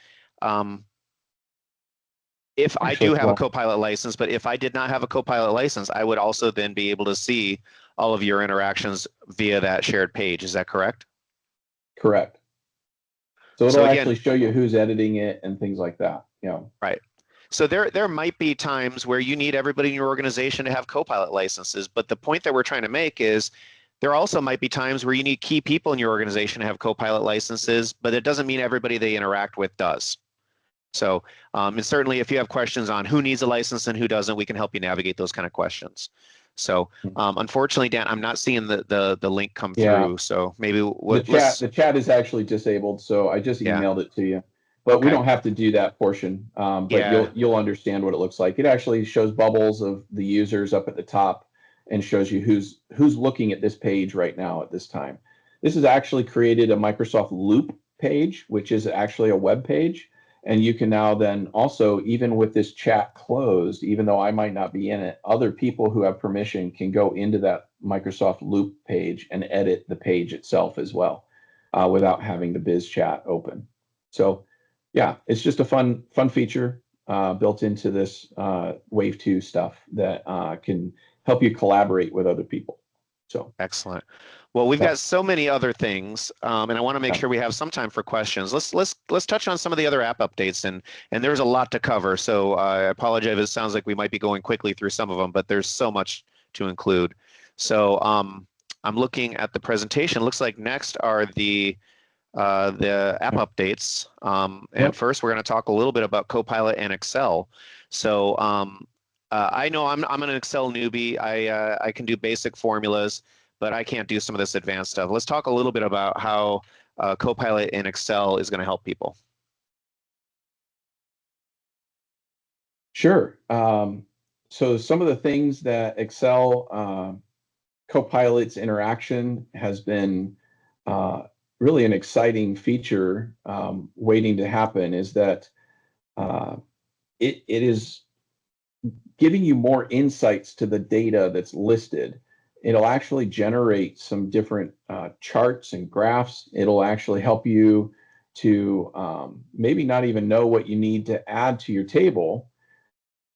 Speaker 1: if I do have a Copilot license, but if I did not have a Copilot license, I would also then be able to see all of your interactions via that shared page. Is that correct?
Speaker 2: Correct. So it'll actually show you who's editing it and things like that. Yeah.
Speaker 1: Right. So there might be times where you need everybody in your organization to have Copilot licenses, but the point that we're trying to make is there also might be times where you need key people in your organization to have Copilot licenses, but it doesn't mean everybody they interact with does. So and certainly if you have questions on who needs a license and who doesn't, we can help you navigate those kind of questions. So unfortunately, Dan, I'm not seeing the link come through. So maybe
Speaker 2: the chat is actually disabled, so I just emailed it to you. But we don't have to do that portion. But you'll understand what it looks like. It actually shows bubbles of the users up at the top and shows you who's looking at this page right now at this time. This has actually created a Microsoft Loop page, which is actually a web page. And you can now then also, even with this chat closed, even though I might not be in it, other people who have permission can go into that Microsoft Loop page and edit the page itself as well without having the BizChat open. So yeah, it's just a fun feature built into this Wave 2 stuff that can help you collaborate with other people. So
Speaker 1: excellent. Well, we've got so many other things, and I want to make sure we have some time for questions. Let's touch on some of the other app updates, and there's a lot to cover. So I apologize if it sounds like we might be going quickly through some of them, but there's so much to include. So I'm looking at the presentation. Looks like next are the app updates. And first, we're going to talk a little bit about Copilot and Excel. So I know I'm an Excel newbie. I can do basic formulas. but I can't do some of this advanced stuff. Let's talk a little bit about how Copilot in Excel is going to help people.
Speaker 2: Sure. So some of the things that Excel Copilot's interaction has been really an exciting feature waiting to happen is that it is giving you more insights to the data that's listed. It'll actually generate some different charts and graphs. It'll actually help you to maybe not even know what you need to add to your table.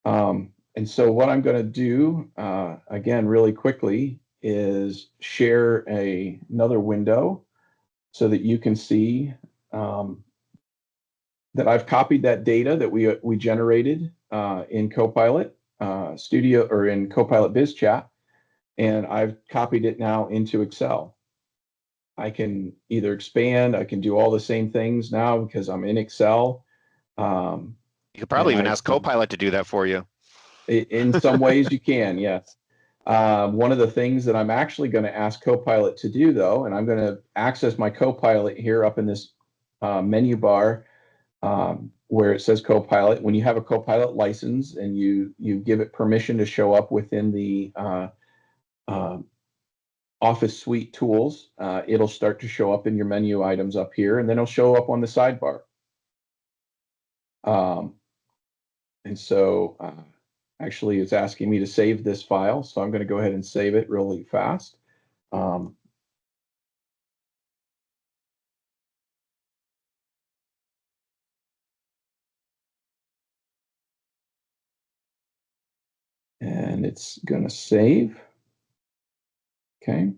Speaker 2: And so what I'm going to do, again, really quickly, is share another window so that you can see that I've copied that data that we generated in Copilot Studio or in Copilot BizChat, and I've copied it now into Excel. I can either expand, I can do all the same things now because I'm in Excel.
Speaker 1: You could probably even ask Copilot to do that for you.
Speaker 2: In some ways you can, yes. One of the things that I'm actually going to ask Copilot to do, though, and I'm going to access my Copilot here up in this menu bar where it says Copilot. When you have a Copilot license and you give it permission to show up within the Office Suite tools, it'll start to show up in your menu items up here, and then it'll show up on the sidebar. And so actually it's asking me to save this file, so I'm going to go ahead and save it really fast. And it's going to save. Okay.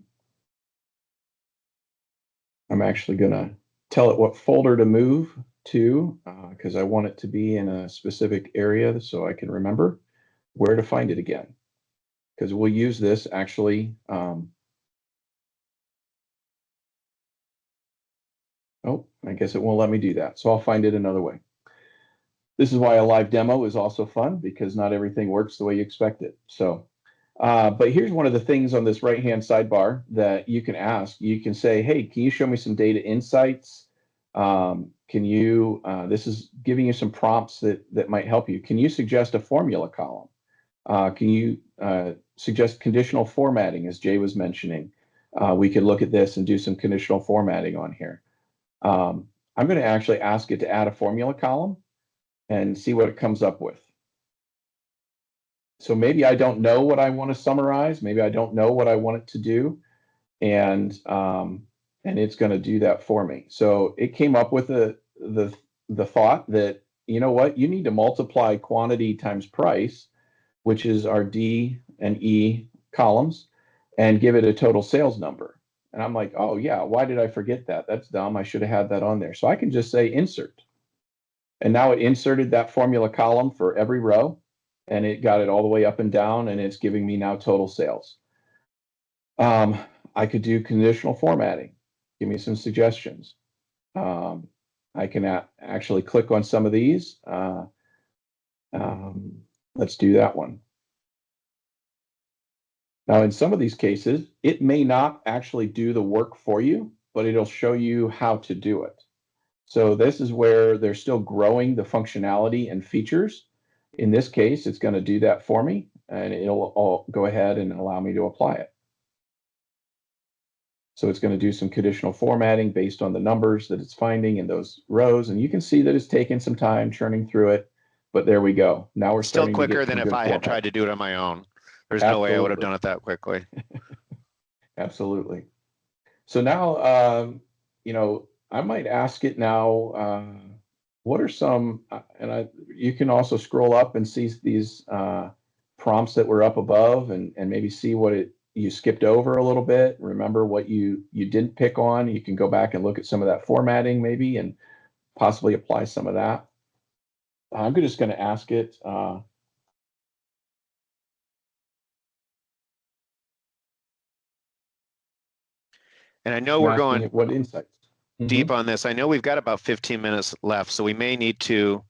Speaker 2: I'm actually going to tell it what folder to move to because I want it to be in a specific area so I can remember where to find it again. Because we'll use this actually. Oh, I guess it won't let me do that. So I'll find it another way. This is why a live demo is also fun, because not everything works the way you expect it. So, but here's one of the things on this right-hand sidebar that you can ask. You can say, hey, can you show me some data insights? Can you, this is giving you some prompts that might help you. Can you suggest a formula column? Can you suggest conditional formatting, as Jay was mentioning? We could look at this and do some conditional formatting on here. I'm going to actually ask it to add a formula column and see what it comes up with. So maybe I don't know what I want to summarize. Maybe I don't know what I want it to do. And it's going to do that for me. So it came up with the thought that, you know what, you need to multiply quantity times price, which is our D and E columns, and give it a total sales number. And I'm like, oh yeah, why did I forget that? That's dumb. I should have had that on there. So I can just say insert. And now it inserted that formula column for every row, and it got it all the way up and down, and it's giving me now total sales. I could do conditional formatting. Give me some suggestions. I can actually click on some of these. Let's do that one. Now, in some of these cases, it may not actually do the work for you, but it'll show you how to do it. So this is where they're still growing the functionality and features. In this case, it's going to do that for me, and it'll go ahead and allow me to apply it. So it's going to do some conditional formatting based on the numbers that it's finding in those rows. And you can see that it's taking some time churning through it, but there we go. Now we're
Speaker 1: still
Speaker 2: starting
Speaker 1: quicker
Speaker 2: to get
Speaker 1: than if I had tried to do it on my own. There's no way I would have done it that quickly.
Speaker 2: Absolutely. So now, you know, I might ask it now, what are some, you can also scroll up and see these prompts that were up above and maybe see what you skipped over a little bit. Remember what you didn't pick on. You can go back and look at some of that formatting maybe and possibly apply some of that. I'm just going to ask it.
Speaker 1: And I know we're going
Speaker 2: what insights
Speaker 1: deep on this. I know we've got about 15 minutes left, so we may need to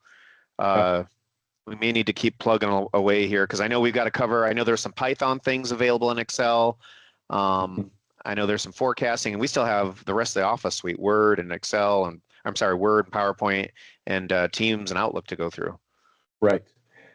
Speaker 1: keep plugging away here because I know we've got to cover. I know there's some Python things available in Excel. I know there's some forecasting, and we still have the rest of the Office suite, Word and Excel, and I'm sorry, Word, PowerPoint, and Teams and Outlook to go through.
Speaker 2: Right.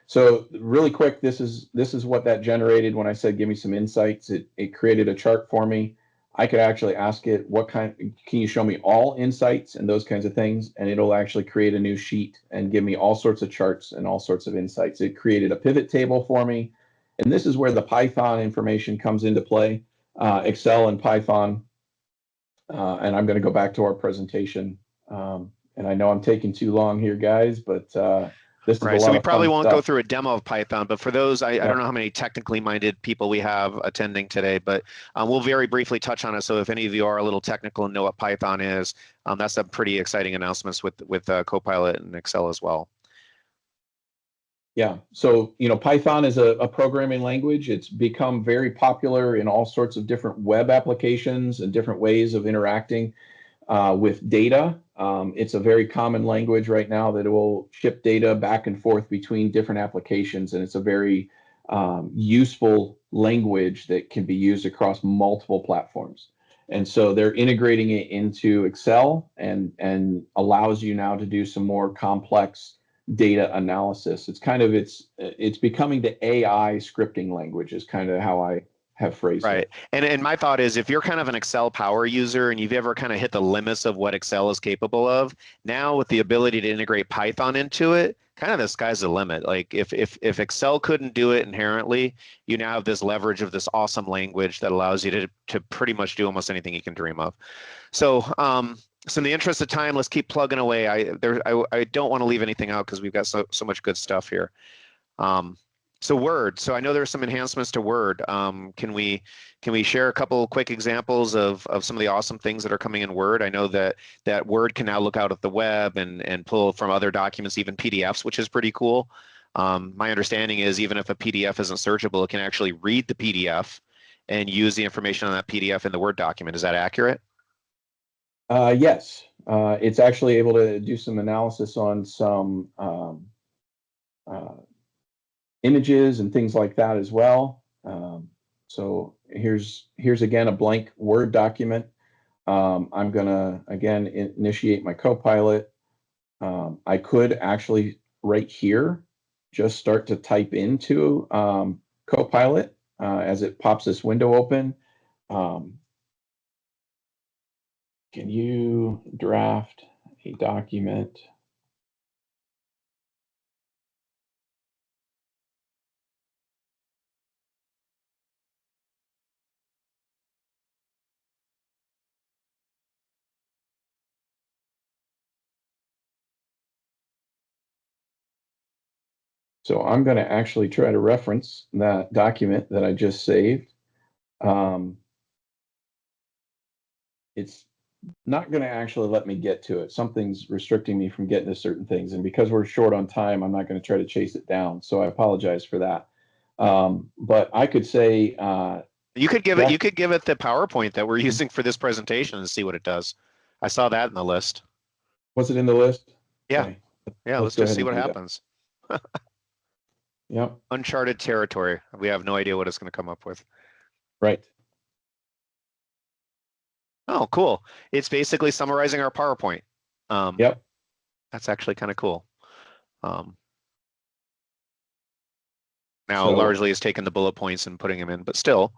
Speaker 2: So really quick, this is what that generated when I said give me some insights. It created a chart for me. I could actually ask it can you show me all insights and those kinds of things, and it'll actually create a new sheet and give me all sorts of charts and all sorts of insights. It created a pivot table for me, and this is where the Python information comes into play. Excel and Python, and I'm going to go back to our presentation. And I know I'm taking too long here, guys, but this is
Speaker 1: Right.
Speaker 2: a
Speaker 1: So
Speaker 2: lot
Speaker 1: we
Speaker 2: of
Speaker 1: probably
Speaker 2: fun
Speaker 1: won't
Speaker 2: stuff.
Speaker 1: go through a demo of Python, but for those, I
Speaker 2: Yeah.
Speaker 1: don't know how many technically minded people we have attending today, but we'll very briefly touch on it. So if any of you are a little technical and know what Python is, that's some pretty exciting announcements with Copilot and Excel as well.
Speaker 2: Yeah. So, Python is a programming language. It's become very popular in all sorts of different web applications and different ways of interacting with data. It's a very common language right now that will ship data back and forth between different applications, and it's a very useful language that can be used across multiple platforms. And so they're integrating it into Excel and allows you now to do some more complex data analysis. It's becoming the AI scripting language is kind of how I have phrased
Speaker 1: Right.
Speaker 2: it.
Speaker 1: And my thought is if you're kind of an Excel power user and you've ever kind of hit the limits of what Excel is capable of, now with the ability to integrate Python into it, kind of the sky's the limit. Like if Excel couldn't do it inherently, you now have this leverage of this awesome language that allows you to pretty much do almost anything you can dream of. So so in the interest of time, let's keep plugging away. I don't want to leave anything out because we've got so much good stuff here. So Word. So I know there's some enhancements to Word. Can we share a couple quick examples of some of the awesome things that are coming in Word? I know that Word can now look out at the web and pull from other documents, even PDFs, which is pretty cool. My understanding is even if a PDF isn't searchable, it can actually read the PDF and use the information on that PDF in the Word document. Is that accurate?
Speaker 2: Yes, it's actually able to do some analysis on some uh, images and things like that as well. So here's again a blank Word document. I'm gonna again initiate my Copilot. I could actually right here just start to type into Copilot as it pops this window open. Can you draft a document? So I'm going to actually try to reference that document that I just saved. It's not going to actually let me get to it. Something's restricting me from getting to certain things. And because we're short on time, I'm not going to try to chase it down. So I apologize for that. But I could say
Speaker 1: you could give it the PowerPoint that we're using for this presentation and see what it does. I saw that in the list.
Speaker 2: Was it in the list?
Speaker 1: Yeah.
Speaker 2: Okay.
Speaker 1: Yeah, let's
Speaker 2: go
Speaker 1: just
Speaker 2: ahead
Speaker 1: see
Speaker 2: and
Speaker 1: what
Speaker 2: do that.
Speaker 1: happens.
Speaker 2: Yep.
Speaker 1: Uncharted territory. We have no idea what it's going to come up with.
Speaker 2: Right.
Speaker 1: Oh, cool. It's basically summarizing our PowerPoint.
Speaker 2: Yep.
Speaker 1: That's actually kind of cool. Now, largely it's taken the bullet points and putting them in, but still,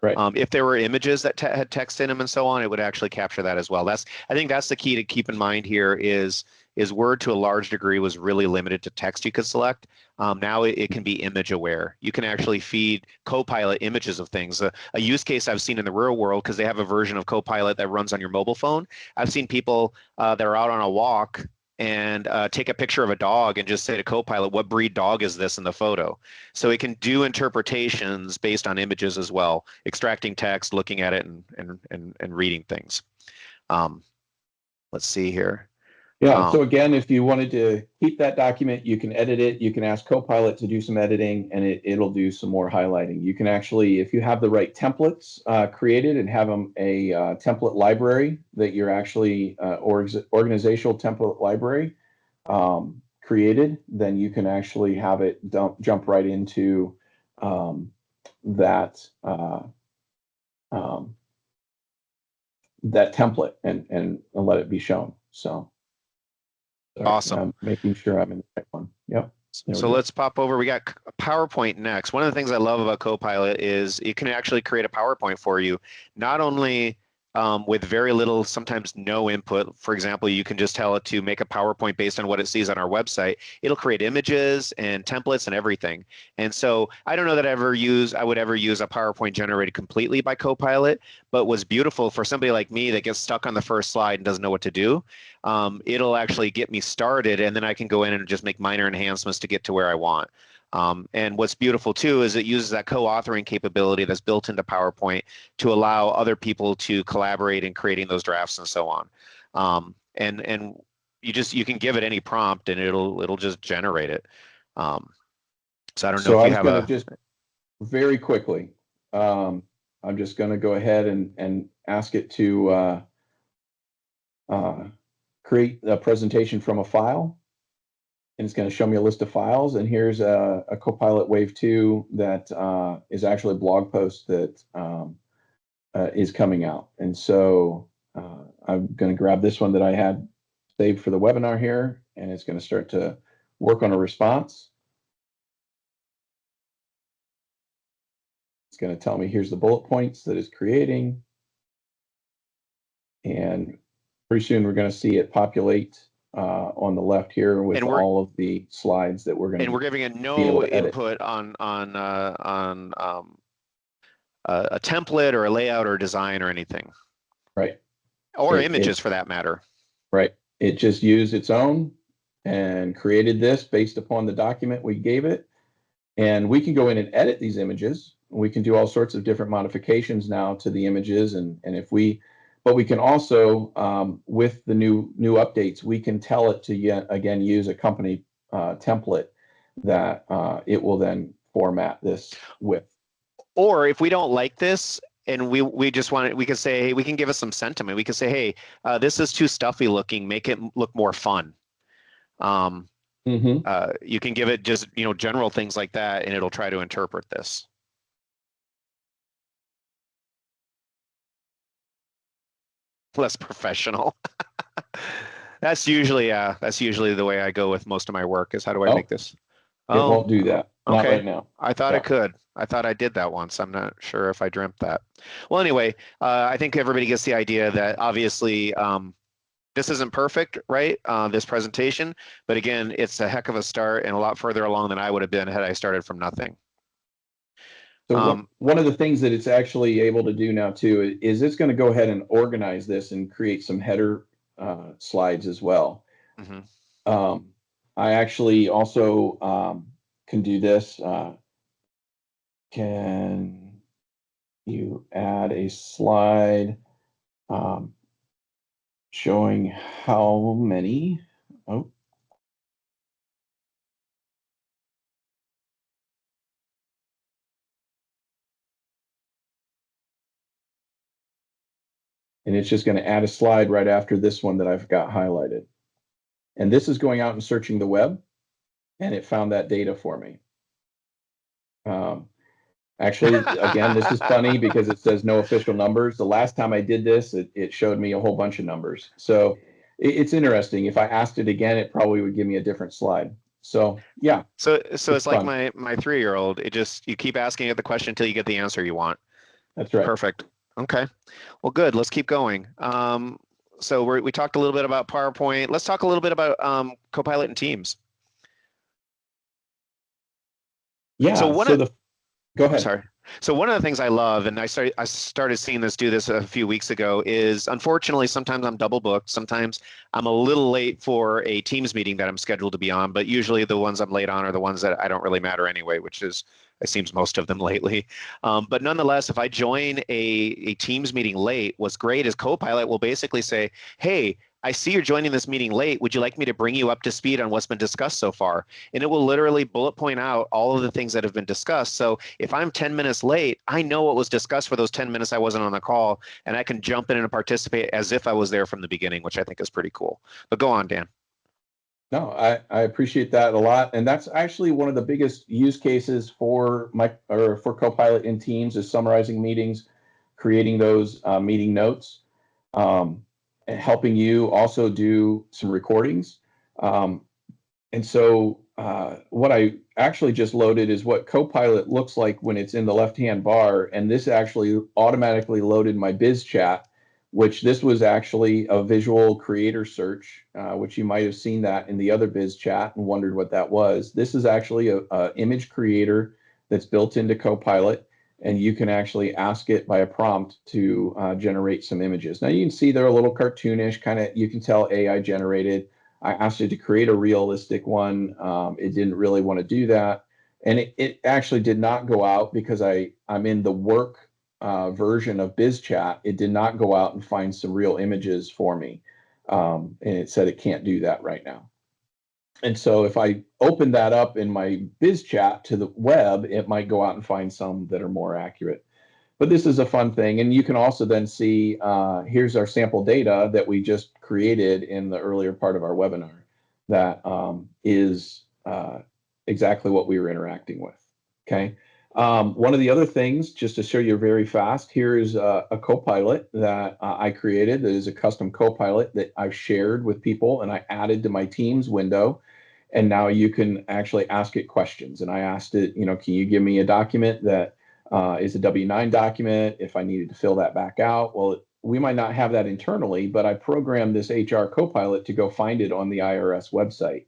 Speaker 2: right.
Speaker 1: If there were images that had text in them and so on, it would actually capture that as well. I think that's the key to keep in mind here is Word to a large degree was really limited to text you could select. Now it can be image aware. You can actually feed Copilot images of things. A use case I've seen in the real world, because they have a version of Copilot that runs on your mobile phone. I've seen people that are out on a walk and take a picture of a dog and just say to Copilot, what breed dog is this in the photo? So it can do interpretations based on images as well, extracting text, looking at it, and reading things. Let's see here.
Speaker 2: Yeah, so again, if you wanted to keep that document, you can edit it. You can ask Copilot to do some editing, and it'll do some more highlighting. You can actually, if you have the right templates created and have them a template library that you're actually, organizational template library created, then you can actually have it jump right into that that template and let it be shown. So sorry,
Speaker 1: Awesome.
Speaker 2: I'm making sure I'm in the right one. Yep.
Speaker 1: So let's pop over. We got PowerPoint next. One of the things I love about Copilot is it can actually create a PowerPoint for you, not only with very little, sometimes no input. For example, you can just tell it to make a PowerPoint based on what it sees on our website. It'll create images and templates and everything. And so I don't know that I would ever use a PowerPoint generated completely by Copilot, but what's beautiful for somebody like me that gets stuck on the first slide and doesn't know what to do, it'll actually get me started, and then I can go in and just make minor enhancements to get to where I want. And what's beautiful too is it uses that co-authoring capability that's built into PowerPoint to allow other people to collaborate in creating those drafts and so on. And you can give it any prompt and it'll just generate it. So I don't know if you have a.
Speaker 2: Just very quickly, I'm just going to go ahead and ask it to create a presentation from a file. And it's going to show me a list of files. And here's a Copilot Wave 2 that is actually a blog post that is coming out. And so I'm going to grab this one that I had saved for the webinar here, and it's going to start to work on a response. It's going to tell me here's the bullet points that it's creating. And pretty soon we're going to see it populate on the left here with all of the slides that we're going to.
Speaker 1: And we're giving it no input on a template or a layout or design or anything.
Speaker 2: Right.
Speaker 1: Or images for that matter.
Speaker 2: Right. It just used its own and created this based upon the document we gave it. And we can go in and edit these images. We can do all sorts of different modifications now to the images, but we can also, with the new updates, we can tell it to yet again use a company template that it will then format this with.
Speaker 1: Or if we don't like this and we just want it, we can say, hey, we can give us some sentiment. We can say, hey, this is too stuffy looking. Make it look more fun. You can give it just general things like that, and it'll try to interpret this. Less professional. That's usually the way I go with most of my work is how do I make this?
Speaker 2: It won't do that. Not right now.
Speaker 1: I thought it could. I thought I did that once. I'm not sure if I dreamt that. Well, anyway, I think everybody gets the idea that obviously this isn't perfect, right? This presentation, but again, it's a heck of a start and a lot further along than I would have been had I started from nothing.
Speaker 2: So one of the things that it's actually able to do now too is it's going to go ahead and organize this and create some header slides as well. I actually also can do this. Can you add a slide showing how many? Oh. And it's just going to add a slide right after this one that I've got highlighted. And this is going out and searching the web, and it found that data for me. Actually, again, this is funny because it says no official numbers. The last time I did this, it showed me a whole bunch of numbers. So it's interesting. If I asked it again, it probably would give me a different slide. So yeah.
Speaker 1: So it's like my 3-year-old. You keep asking it the question until you get the answer you want.
Speaker 2: That's right.
Speaker 1: Perfect. Okay. Well, good. Let's keep going. So we talked a little bit about PowerPoint. Let's talk a little bit about Copilot and Teams.
Speaker 2: Yeah.
Speaker 1: So
Speaker 2: go ahead.
Speaker 1: Sorry. So one of the things I love, and I started seeing this do this a few weeks ago, is unfortunately sometimes I'm double booked. Sometimes I'm a little late for a Teams meeting that I'm scheduled to be on, but usually the ones I'm late on are the ones that I don't really matter anyway, which is it seems most of them lately. But nonetheless, if I join a Teams meeting late, what's great is Copilot will basically say, hey, I see you're joining this meeting late. Would you like me to bring you up to speed on what's been discussed so far? And it will literally bullet point out all of the things that have been discussed. So if I'm 10 minutes late, I know what was discussed for those 10 minutes I wasn't on the call, and I can jump in and participate as if I was there from the beginning, which I think is pretty cool. But go on, Dan.
Speaker 2: No, I appreciate that a lot. And that's actually one of the biggest use cases for Copilot in Teams is summarizing meetings, creating those meeting notes. and helping you also do some recordings. And so what I actually just loaded is what Copilot looks like when it's in the left-hand bar. And this actually automatically loaded my BizChat, which this was actually a visual creator search, which you might have seen that in the other BizChat and wondered what that was. This is actually a image creator that's built into Copilot, and you can actually ask it by a prompt to generate some images. Now you can see they're a little cartoonish, kind of, you can tell AI generated. I asked it to create a realistic one. It didn't really want to do that. And it actually did not go out because I'm in the work version of BizChat. It did not go out and find some real images for me. And it said it can't do that right now. And so if I open that up in my BizChat to the web, it might go out and find some that are more accurate. But this is a fun thing. And you can also then see, here's our sample data that we just created in the earlier part of our webinar that is exactly what we were interacting with. Okay. One of the other things, just to show you very fast, here is a Copilot that I created. That is a custom Copilot that I've shared with people and I added to my Teams window. And now you can actually ask it questions. And I asked it, can you give me a document that is a W-9 document if I needed to fill that back out? Well, we might not have that internally, but I programmed this HR Copilot to go find it on the IRS website.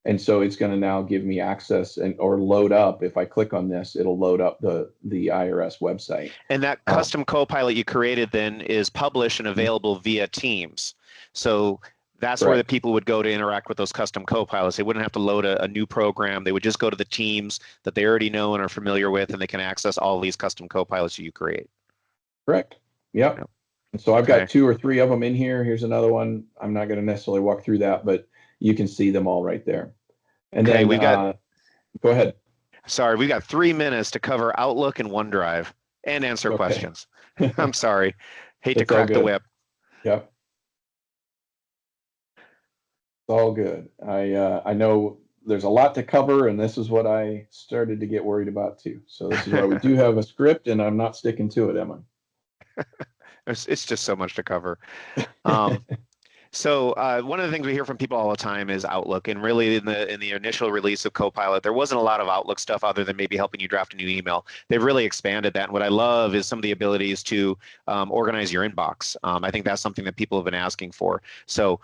Speaker 2: And so it's going to now give me access or load up. If I click on this, it'll load up the IRS website.
Speaker 1: And that custom Copilot you created then is published and available via Teams. So that's where the people would go to interact with those custom Copilots. They wouldn't have to load a new program. They would just go to the Teams that they already know and are familiar with, and they can access all these custom Copilots you create.
Speaker 2: Correct. Yep. And so I've got 2 or 3 of them in here. Here's another one. I'm not going to necessarily walk through that, but you can see them all right there. And then
Speaker 1: we got,
Speaker 2: go ahead.
Speaker 1: Sorry, we got 3 minutes to cover Outlook and OneDrive and answer questions. I'm sorry. Hate to crack the whip.
Speaker 2: Yep. It's all good. I know there's a lot to cover, and this is what I started to get worried about too. So this is why we do have a script, and I'm not sticking to it, am I?
Speaker 1: It's just so much to cover. So one of the things we hear from people all the time is Outlook, and really in the initial release of Copilot, there wasn't a lot of Outlook stuff other than maybe helping you draft a new email. They've really expanded that, and what I love is some of the abilities to organize your inbox. I think that's something that people have been asking for. So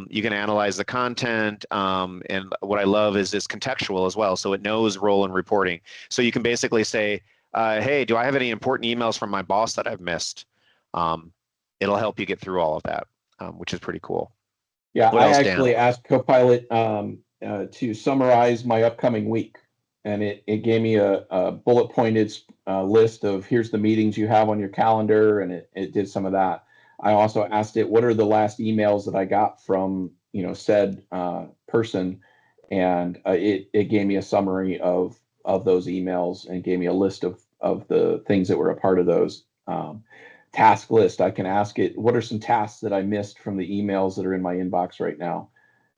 Speaker 1: you can analyze the content, and what I love is it's contextual as well, so it knows role and reporting. So you can basically say, hey, do I have any important emails from my boss that I've missed? It'll help you get through all of that. Which is pretty cool.
Speaker 2: Yeah, I actually asked Copilot to summarize my upcoming week, and it gave me a bullet pointed list of here's the meetings you have on your calendar, and it did some of that. I also asked it what are the last emails that I got from said person, and it gave me a summary of those emails and gave me a list of the things that were a part of those. Task list, I can ask it, what are some tasks that I missed from the emails that are in my inbox right now?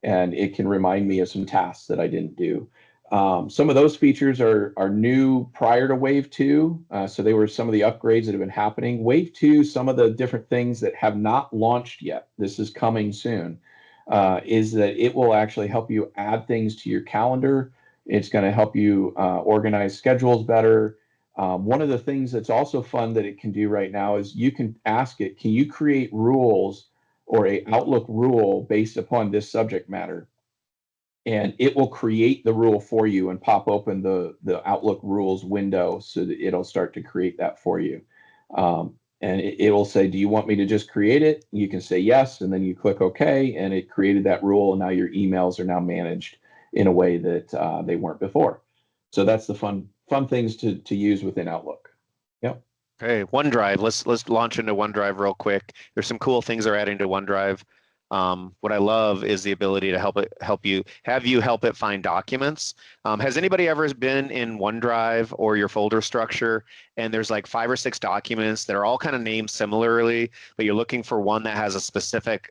Speaker 2: And it can remind me of some tasks that I didn't do. Some of those features are new prior to Wave 2. So they were some of the upgrades that have been happening. Wave 2, some of the different things that have not launched yet, this is coming soon, is that it will actually help you add things to your calendar. It's going to help you organize schedules better. One of the things that's also fun that it can do right now is you can ask it, can you create rules or a Outlook rule based upon this subject matter? And it will create the rule for you and pop open the Outlook rules window so that it'll start to create that for you. And it will say, do you want me to just create it? You can say yes, and then you click OK, and it created that rule, and now your emails are now managed in a way that they weren't before. So that's the fun things to use within Outlook. Yep.
Speaker 1: Okay, OneDrive. Let's launch into OneDrive real quick. There's some cool things they're adding to OneDrive. What I love is the ability to have you help it find documents. Has anybody ever been in OneDrive or your folder structure, and there's like 5 or 6 documents that are all kind of named similarly, but you're looking for one that has a specific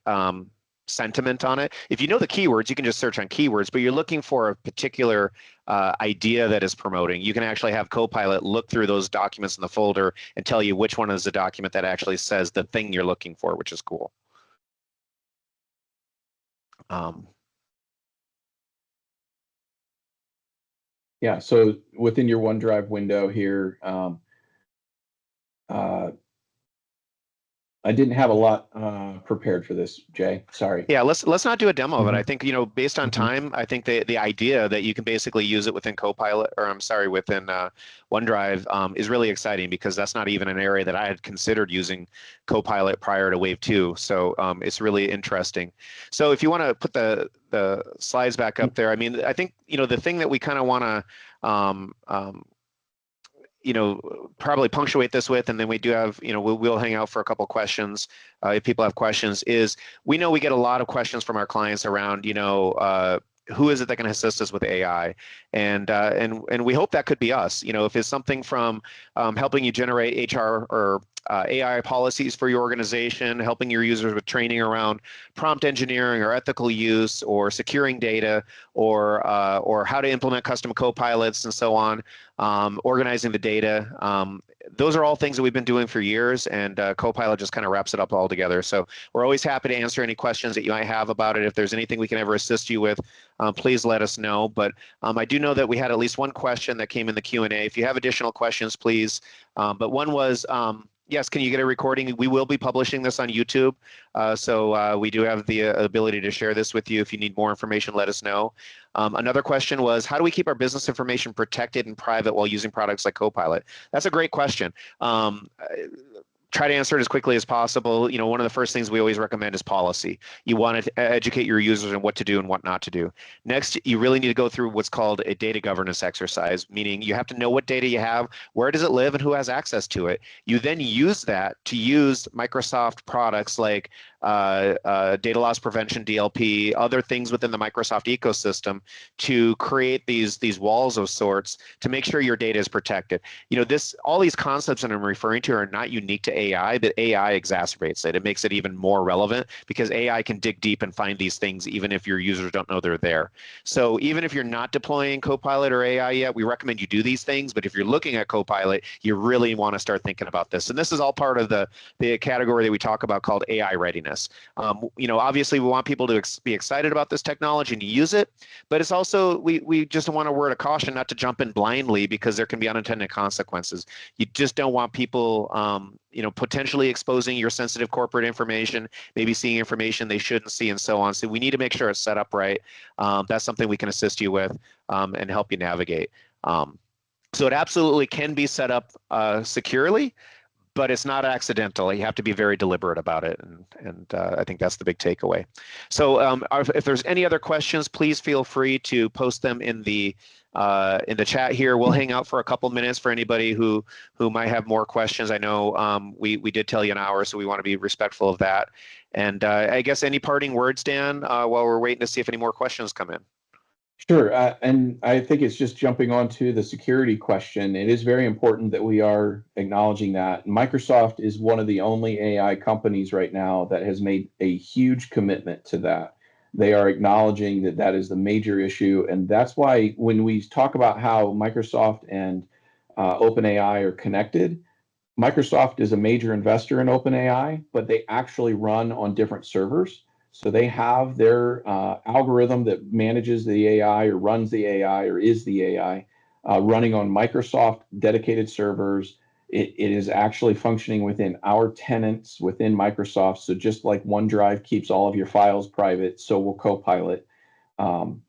Speaker 1: sentiment on it. If you know the keywords, you can just search on keywords, but you're looking for a particular idea that is promoting, you can actually have Copilot look through those documents in the folder and tell you which one is the document that actually says the thing you're looking for, which is cool.
Speaker 2: Yeah, so within your OneDrive window here, I didn't have a lot prepared for this, Jay. Sorry.
Speaker 1: Yeah, let's not do a demo of it. I think, you know, based on time, I think the idea that you can basically use it within Copilot, or I'm sorry, within OneDrive is really exciting, because that's not even an area that I had considered using Copilot prior to Wave 2. So it's really interesting. So if you want to put the slides back up there, I mean, I think, you know, the thing that we kind of want to you know, probably punctuate this with, and then we do have, you know, we'll hang out for a couple questions if people have questions, is we know we get a lot of questions from our clients around, you know, who is it that can assist us with AI? And we hope that could be us. You know, if it's something from helping you generate HR or AI policies for your organization, helping your users with training around prompt engineering or ethical use, or securing data, or how to implement custom copilots and so on, organizing the data. Those are all things that we've been doing for years, and Copilot just kind of wraps it up all together. So we're always happy to answer any questions that you might have about it. If there's anything we can ever assist you with, please let us know. But I do know that we had at least one question that came in the Q&A. If you have additional questions, please. But one was, yes, can you get a recording? We will be publishing this on YouTube. So we do have the ability to share this with you. If you need more information, let us know. Another question was, how do we keep our business information protected and private while using products like Copilot? That's a great question. Try to answer it as quickly as possible. You know, one of the first things we always recommend is policy. You want to educate your users on what to do and what not to do. Next, you really need to go through what's called a data governance exercise, meaning you have to know what data you have, where does it live, and who has access to it. You then use that to use Microsoft products like data loss prevention, DLP, other things within the Microsoft ecosystem to create these walls of sorts to make sure your data is protected. You know, all these concepts that I'm referring to are not unique to AI, but AI exacerbates it. It makes it even more relevant, because AI can dig deep and find these things even if your users don't know they're there. So even if you're not deploying Copilot or AI yet, we recommend you do these things. But if you're looking at Copilot, you really want to start thinking about this. And this is all part of the category that we talk about called AI readiness. You know, obviously we want people to be excited about this technology and use it, but it's also, we just want a word of caution not to jump in blindly, because there can be unintended consequences. You just don't want people, you know, potentially exposing your sensitive corporate information, maybe seeing information they shouldn't see, and so on. So we need to make sure it's set up right. That's something we can assist you with and help you navigate. So it absolutely can be set up securely, but it's not accidental. You have to be very deliberate about it, and I think that's the big takeaway. So if there's any other questions, please feel free to post them in the chat here. We'll hang out for a couple minutes for anybody who might have more questions. I know we did tell you an hour, so we want to be respectful of that. And I guess any parting words, Dan, while we're waiting to see if any more questions come in?
Speaker 2: Sure, and I think it's just jumping onto the security question. It is very important that we are acknowledging that. Microsoft is one of the only AI companies right now that has made a huge commitment to that. They are acknowledging that that is the major issue, and that's why when we talk about how Microsoft and OpenAI are connected, Microsoft is a major investor in OpenAI, but they actually run on different servers. So they have their algorithm that manages the AI or runs the AI or is the AI running on Microsoft dedicated servers. It is actually functioning within our tenants within Microsoft. So just like OneDrive keeps all of your files private, so will Copilot.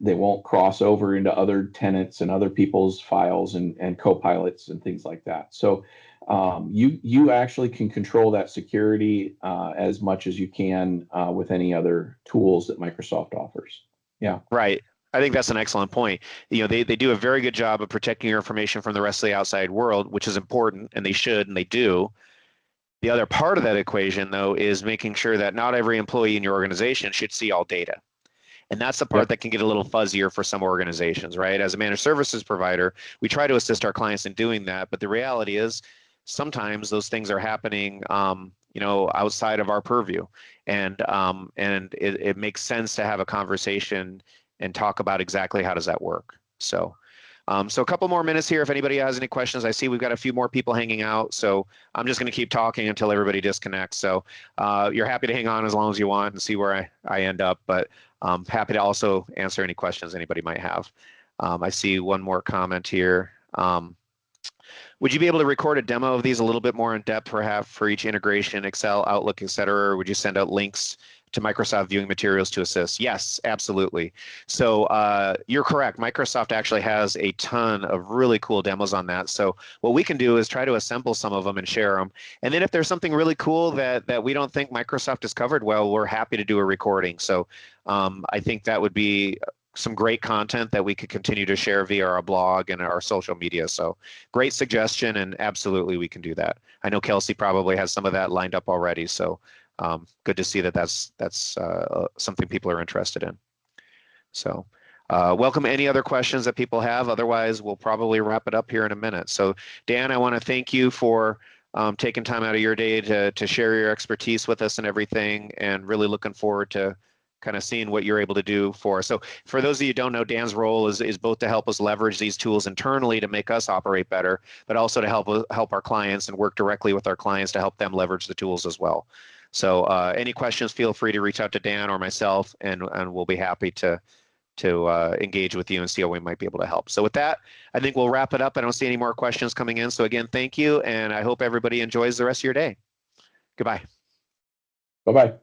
Speaker 2: They won't cross over into other tenants and other people's files and Copilots and things like that. So you actually can control that security as much as you can with any other tools that Microsoft offers. Yeah.
Speaker 1: Right. I think that's an excellent point. You know, they do a very good job of protecting your information from the rest of the outside world, which is important, and they should, and they do. The other part of that equation, though, is making sure that not every employee in your organization should see all data. And that's the part that can get a little fuzzier for some organizations, right? As a managed services provider, we try to assist our clients in doing that, but the reality is sometimes those things are happening outside of our purview, and it makes sense to have a conversation and talk about exactly how does that work. So so a couple more minutes here if anybody has any questions. I see we've got a few more people hanging out, so I'm just going to keep talking until everybody disconnects. So you're happy to hang on as long as you want and see where I end up, but I'm happy to also answer any questions anybody might have. I see one more comment here. Would you be able to record a demo of these a little bit more in depth, perhaps for each integration, Excel, Outlook, et cetera, or would you send out links to Microsoft viewing materials to assist? Yes, absolutely. So you're correct. Microsoft actually has a ton of really cool demos on that. So what we can do is try to assemble some of them and share them. And then if there's something really cool that we don't think Microsoft has covered well, we're happy to do a recording. So I think that would be some great content that we could continue to share via our blog and our social media. So great suggestion, and absolutely we can do that. I know Kelsey probably has some of that lined up already. So good to see that that's something people are interested in. So welcome any other questions that people have. Otherwise, we'll probably wrap it up here in a minute. So Dan, I want to thank you for taking time out of your day to share your expertise with us and everything, and really looking forward to kind of seeing what you're able to do for us. So for those of you who don't know, Dan's role is both to help us leverage these tools internally to make us operate better, but also to help our clients and work directly with our clients to help them leverage the tools as well. So any questions, feel free to reach out to Dan or myself, and we'll be happy to engage with you and see how we might be able to help. So with that, I think we'll wrap it up. I don't see any more questions coming in. So again, thank you, and I hope everybody enjoys the rest of your day. Goodbye.
Speaker 2: Bye-bye.